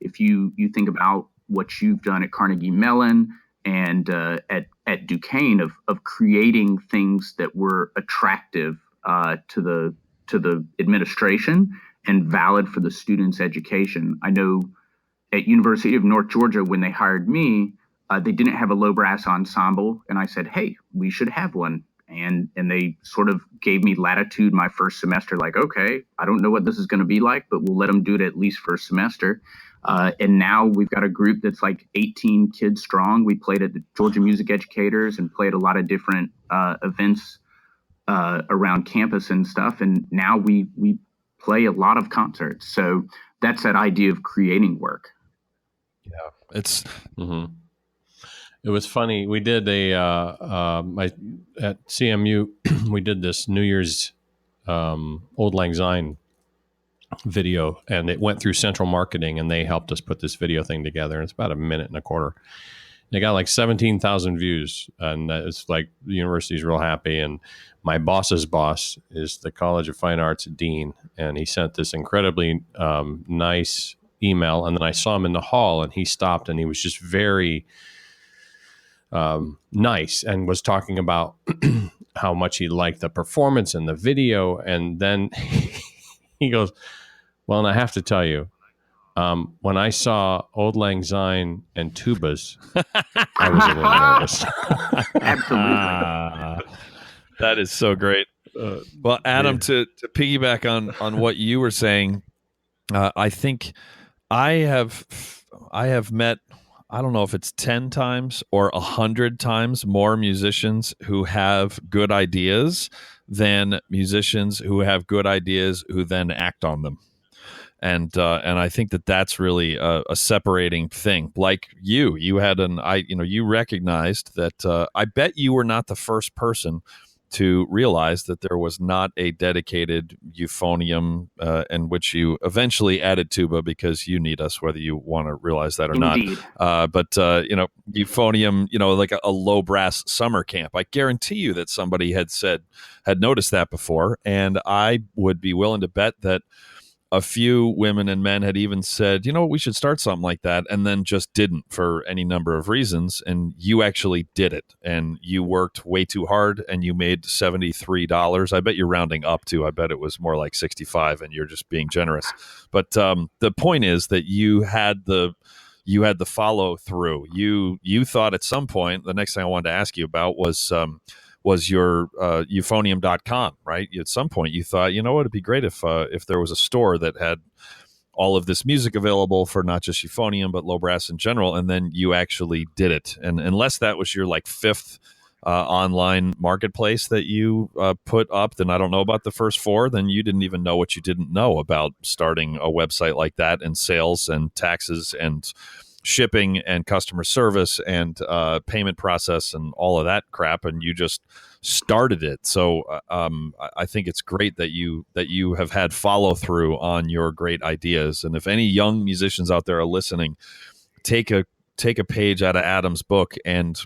if you think about what you've done at Carnegie Mellon and at Duquesne of creating things that were attractive to the administration and valid for the students' education. I know at University of North Georgia, when they hired me, they didn't have a low brass ensemble. And I said, hey, we should have one. And they sort of gave me latitude my first semester, like, okay, I don't know what this is going to be like, but we'll let them do it at least for a semester. And now we've got a group that's like 18 kids strong. We played at the Georgia Music Educators and played a lot of different events around campus and stuff. And now we play a lot of concerts. So that's that idea of creating work. Yeah, it's It was funny. We did at CMU, we did this New Year's Old Lang Syne video, and it went through Central Marketing, and they helped us put this video thing together. And it's about a minute and a quarter. They got like 17,000 views, and it's like the university's real happy. And my boss's boss is the College of Fine Arts dean, and he sent this incredibly nice email. And then I saw him in the hall, and he stopped, and he was just very nice and was talking about how much he liked the performance and the video. And then he goes, well, and I have to tell you, when I saw Old Lang Syne and tubas, I was a little nervous. Absolutely. That is so great. Well, Adam, to piggyback on what you were saying, I think I have met, I don't know if it's 10 times or 100 times more musicians who have good ideas than musicians who have good ideas who then act on them. And I think that's really a separating thing. Like you had you recognized that. I bet you were not the first person to realize that there was not a dedicated euphonium, in which you eventually added tuba because you need us, whether you want to realize that or Indeed. not. But euphonium, like a low brass summer camp. I guarantee you that somebody had noticed that before, and I would be willing to bet that a few women and men had even said, we should start something like that, and then just didn't for any number of reasons. And you actually did it, and you worked way too hard, and you made $73. I bet you're rounding up to, I bet it was more like 65, and you're just being generous. But the point is that you had the follow through. You thought at some point, the next thing I wanted to ask you about was your euphonium.com, right? At some point you thought, it'd be great if there was a store that had all of this music available for not just euphonium, but low brass in general. And then you actually did it. And unless that was your like fifth online marketplace that you put up, then I don't know about the first four. Then you didn't even know what you didn't know about starting a website like that, and sales and taxes and shipping and customer service and payment process and all of that crap, and you just started it. So I think it's great that you have had follow through on your great ideas. And if any young musicians out there are listening, take a page out of Adam's book and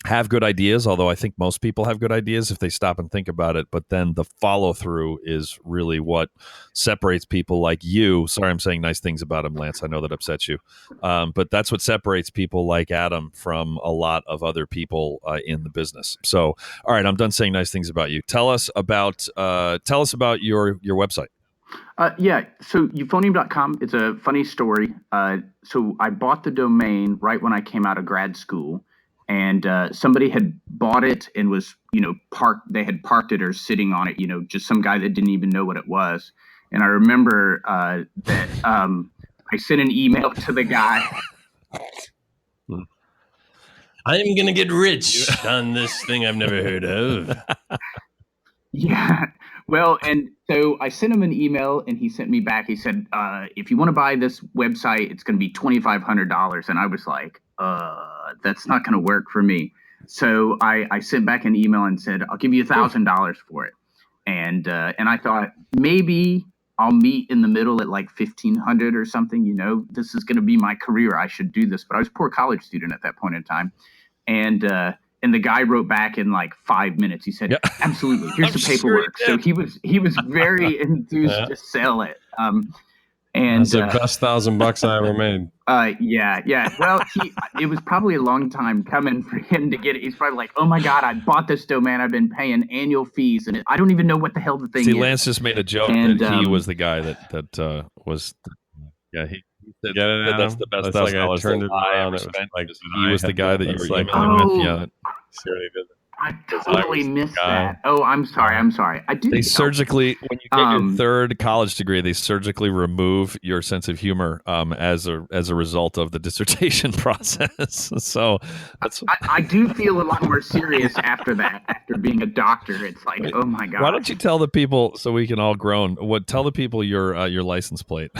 have good ideas, although I think most people have good ideas if they stop and think about it. But then the follow through is really what separates people like you. Sorry, I'm saying nice things about him, Lance. I know that upsets you. But that's what separates people like Adam from a lot of other people in the business. So, all right, I'm done saying nice things about you. Tell us about your website. So euphonium.com, it's a funny story. So I bought the domain right when I came out of grad school. And somebody had bought it and was, parked. They had parked it or sitting on it, just some guy that didn't even know what it was. And I remember that I sent an email to the guy. I'm going to get rich on this thing I've never heard of. Yeah. Well, and so I sent him an email, and he sent me back. He said, if you want to buy this website, it's going to be $2,500. And I was like, that's not going to work for me. So I sent back an email and said, I'll give you $1,000 for it. And I thought maybe I'll meet in the middle at like 1,500 or something. This is going to be my career. I should do this. But I was a poor college student at that point in time. And the guy wrote back in like 5 minutes. He said, absolutely, here's the paperwork. So he was very enthused to sell it. And that's the best $1,000 I ever made. Yeah. Well, it was probably a long time coming for him to get it. He's probably like, oh my God, I bought this domain. I've been paying annual fees, and I don't even know what the hell the thing is. See, Lance just made a joke that he was the guy that was. Yeah, he said that's the best $1,000 I turned it around. It was like he was the guy that you were emailing with. Yeah. I totally missed that. Oh, I'm sorry. I do. They surgically, when you get your third college degree, they surgically remove your sense of humor as a result of the dissertation process. So I do feel a lot more serious after that. After being a doctor, it's like, oh my God. Why don't you tell the people, so we can all groan? Tell the people your license plate.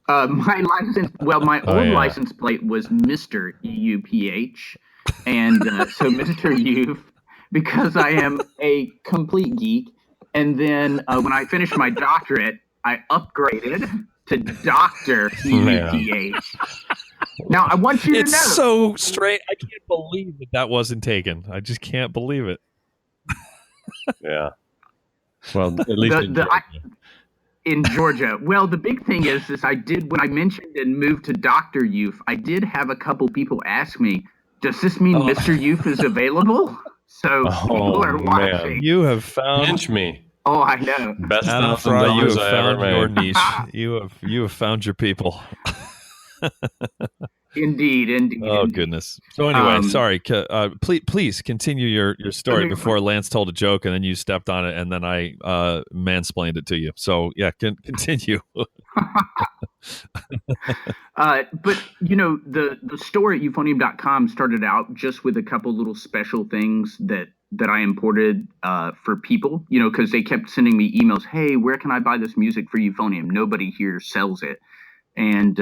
My old license plate was Mr. EUPH. And so Mr. Youth, because I am a complete geek. And then when I finished my doctorate, I upgraded to Dr. EUPH. Now, I want you to know. It's so straight. I can't believe that wasn't taken. I just can't believe it. Yeah. Well, at least in Georgia. Well, the big thing is I did, when I mentioned and moved to Dr. Youth, I did have a couple people ask me, does this mean Mr. Youth is available? So people are watching. Man. You have found pinch me. Oh, I know. Best Adam Frey, you have I found ever your made. niche. You have found your people. Indeed. Oh, goodness. So anyway, sorry. Please continue your story before Lance told a joke and then you stepped on it and then I mansplained it to you. So yeah, continue. But the store at euphonium.com started out just with a couple little special things that I imported for people, because they kept sending me emails. Hey, where can I buy this music for Euphonium? Nobody here sells it. And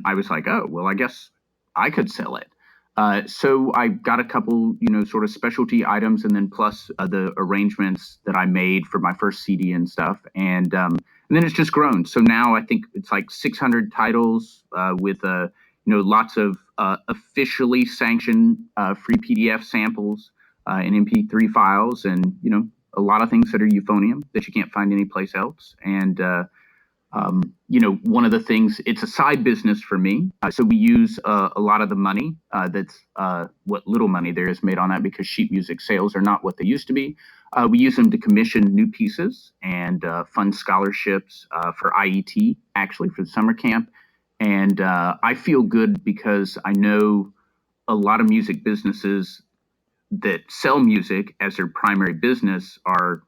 I was like, oh, well, I guess I could sell it. So I got a couple, sort of specialty items, and then plus the arrangements that I made for my first CD and stuff. And then it's just grown. So now I think it's like 600 titles with lots of officially sanctioned free PDF samples and MP3 files, and a lot of things that are euphonium that you can't find anyplace else. And one of the things, it's a side business for me. So we use a lot of the money that's what little money there is made on that, because sheet music sales are not what they used to be. We use them to commission new pieces and fund scholarships for IET, actually, for the summer camp. And I feel good because I know a lot of music businesses that sell music as their primary business are,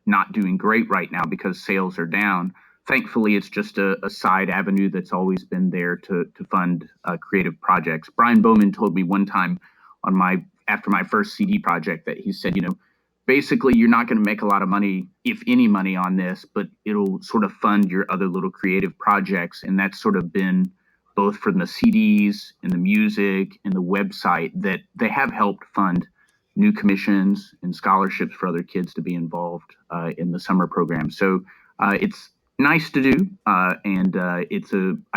not doing great right now because sales are down. Thankfully, it's just a side avenue that's always been there to fund creative projects. Brian Bowman told me one time after my first CD project that he said, basically you're not going to make a lot of money, if any money, on this, but it'll sort of fund your other little creative projects. And that's sort of been both from the CDs and the music and the website that they have helped fund new commissions and scholarships for other kids to be involved in the summer program. So it's nice to do, and I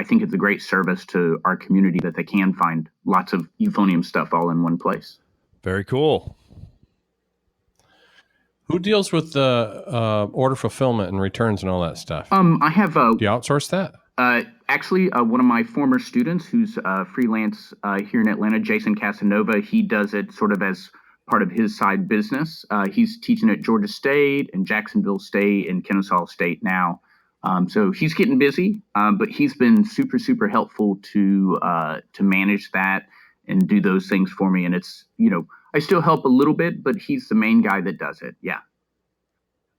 think it's a great service to our community that they can find lots of euphonium stuff all in one place. Very cool. Who deals with the order fulfillment and returns and all that stuff? I have. Do you outsource that? Actually, one of my former students who's freelance here in Atlanta, Jason Casanova, he does it sort of as part of his side business. He's teaching at Georgia State and Jacksonville State and Kennesaw State now. So he's getting busy, but he's been super, super helpful to manage that and do those things for me. And it's, I still help a little bit, but he's the main guy that does it. Yeah.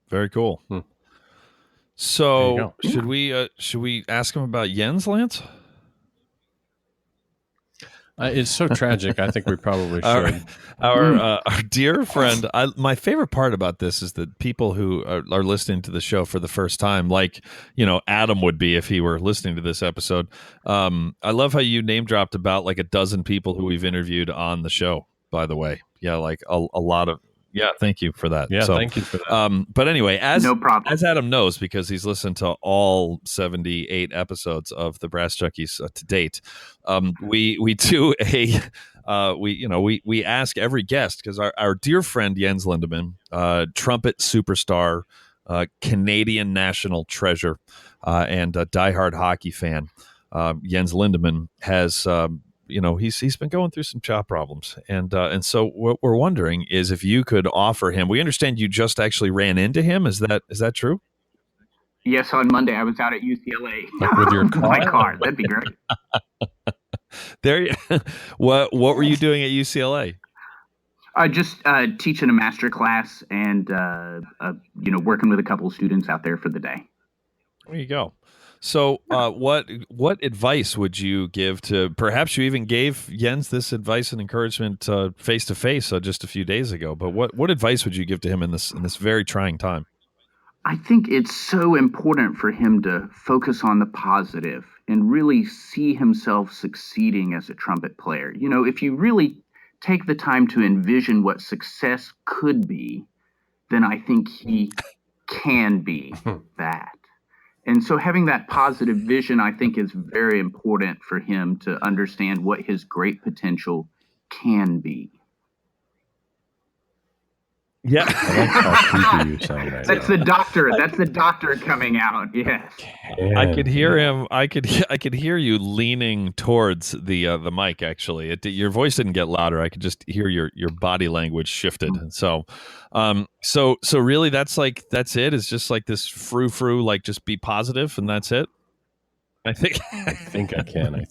Very cool. So should we ask him about Jens, Lance? It's so tragic. I think we probably should. Our dear friend, my favorite part about this is that people who are listening to the show for the first time, like, Adam would be if he were listening to this episode. I love how you name dropped about like a dozen people who we've interviewed on the show, by the way. Yeah, like a lot of. Yeah, thank you for that. Yeah, thank you for that. But anyway, no problem. As Adam knows, because he's listened to all 78 episodes of the Brass Junkies to date, we do we ask every guest, because our dear friend Jens Lindemann, trumpet superstar, Canadian national treasure, and a diehard hockey fan, Jens Lindemann has. He's been going through some chop problems, and so what we're wondering is if you could offer him. We understand you just actually ran into him. Is that true? Yes, on Monday I was out at UCLA. Like with your car? My car. That'd be great. What were you doing at UCLA? Just teaching a master class and working with a couple of students out there for the day. There you go. So what advice would you give to, perhaps you even gave Jens this advice and encouragement face to face just a few days ago, but what advice would you give to him in this very trying time? I think it's so important for him to focus on the positive and really see himself succeeding as a trumpet player. If you really take the time to envision what success could be, then I think he can be that. And so having that positive vision, I think, is very important for him to understand what his great potential can be. Yeah. I like how creepy you sound right That's now. the doctor. That's the doctor coming out. Yes. I could hear him. I could hear you leaning towards the mic. Actually, your voice didn't get louder. I could just hear your body language shifted. So really, that's it. It's just like this frou, like just be positive, and that's it. I think I can.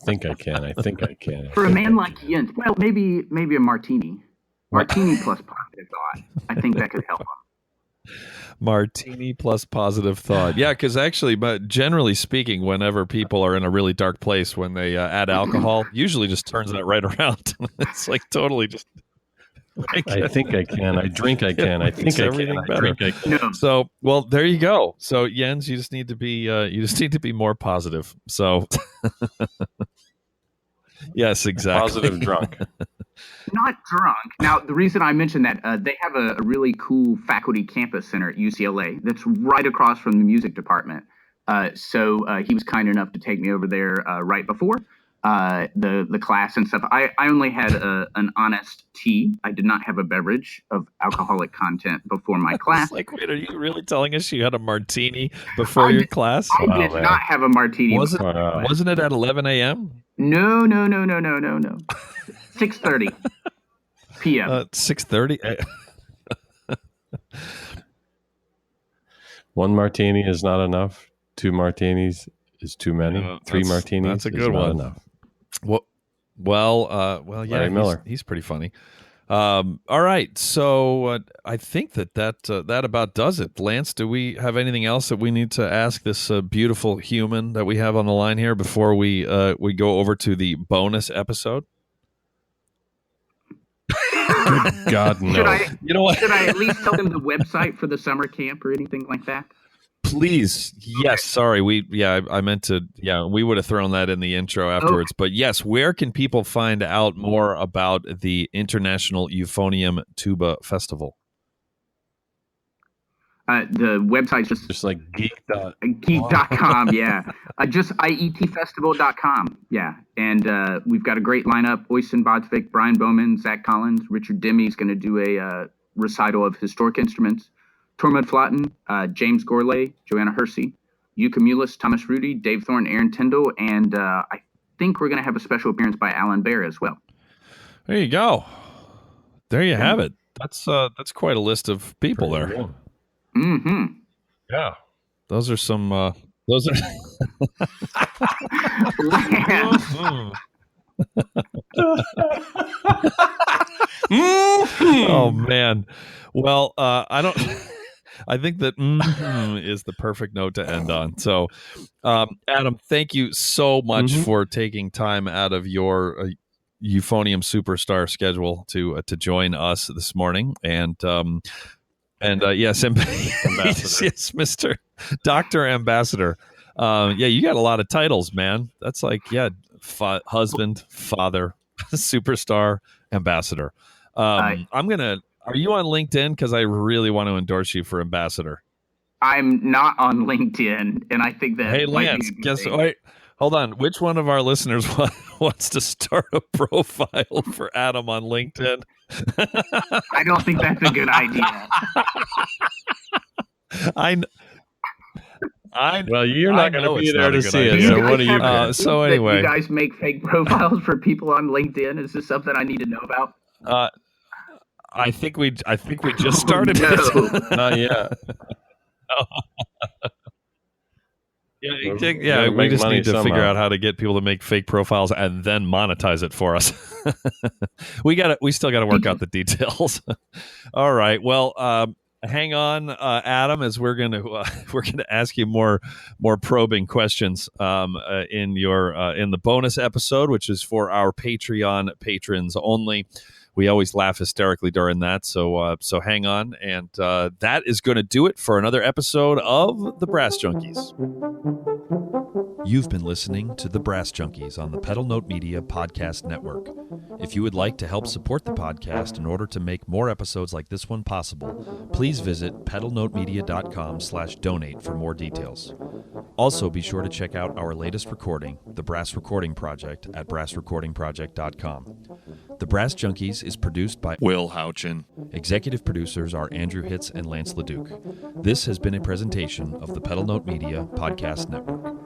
For a man like Jens, well, maybe a martini plus positive thought. I think that could help him. Martini plus positive thought. Yeah, because actually, but generally speaking, whenever people are in a really dark place, when they add alcohol, usually just turns that right around. It's like totally just. I think I can. I drink. I can. I think I can. I drink. I can. No. So, well, there you go. So, Jens, you just need to be more positive. So, yes, exactly. Positive drunk. Not drunk. Now, the reason I mentioned that, they have a really cool faculty campus center at UCLA that's right across from the music department. So he was kind enough to take me over there right before the class and stuff. I only had an honest tea. I did not have a beverage of alcoholic content before my class. Like, wait, are you really telling us you had a martini before your class? I did not have a martini. Wasn't it at 11 a.m.? No. 6:30 p.m. 6:30. One martini is not enough. 2 martinis is too many. 3 martinis. That's a good one. Enough. Well, yeah. Larry Miller. He's pretty funny. All right, so I think that about does it. Lance, do we have anything else that we need to ask this beautiful human that we have on the line here before we go over to the bonus episode? Good God, no. You know what? Should I at least tell them the website for the summer camp or anything like that? Please. Yes. Sorry. I meant to. Yeah, we would have thrown that in the intro afterwards. But yes, where can people find out more about the International Euphonium Tuba Festival? The website's just like geek.com. Yeah. Just ietfestival.com. Yeah. And we've got a great lineup. Oystein Bodsvik, Brian Bowman, Zach Collins, Richard Demme going to do a recital of historic instruments. Tormod Flatten, James Gourlay, Joanna Hersey, Yuka Mullis, Thomas Rudy, Dave Thorne, Aaron Tyndall, and I think we're going to have a special appearance by Alan Baer as well. There you go. There you have it. That's quite a list of people there. Cool. Mm-hmm. Yeah. Those are some. Those are. Oh man. Well, I don't. I think that is the perfect note to end on. So, Adam, thank you so much for taking time out of your Euphonium Superstar schedule to join us this morning. And yes, yes, Mr. Dr. Ambassador. Yeah, you got a lot of titles, man. That's like, husband, father, superstar, ambassador. Are you on LinkedIn? Because I really want to endorse you for ambassador. I'm not on LinkedIn, and I think that. Hey, Lance, wait, hold on. Which one of our listeners wants to start a profile for Adam on LinkedIn? I don't think that's a good idea. Well, you're not going to be there to see it. So what are you? So anyway, you guys make fake profiles for people on LinkedIn. Is this something I need to know about? I think we just started. Not yet. Yeah, we just need to figure out how to get people to make fake profiles and then monetize it for us. We still got to work out the details. All right. Well, hang on, Adam, as we're gonna ask you more probing questions in the bonus episode, which is for our Patreon patrons only. we always laugh hysterically during that. So hang on. And that is going to do it for another episode of The Brass Junkies. You've been listening to The Brass Junkies on the Pedal Note Media Podcast Network. If you would like to help support the podcast in order to make more episodes like this one possible, please visit pedalnotemedia.com/donate for more details. Also, be sure to check out our latest recording, The Brass Recording Project, at brassrecordingproject.com. The Brass Junkies is produced by Will Houchin. Executive producers are Andrew Hitz and Lance LaDuke. This has been a presentation of the Pedal Note Media Podcast Network.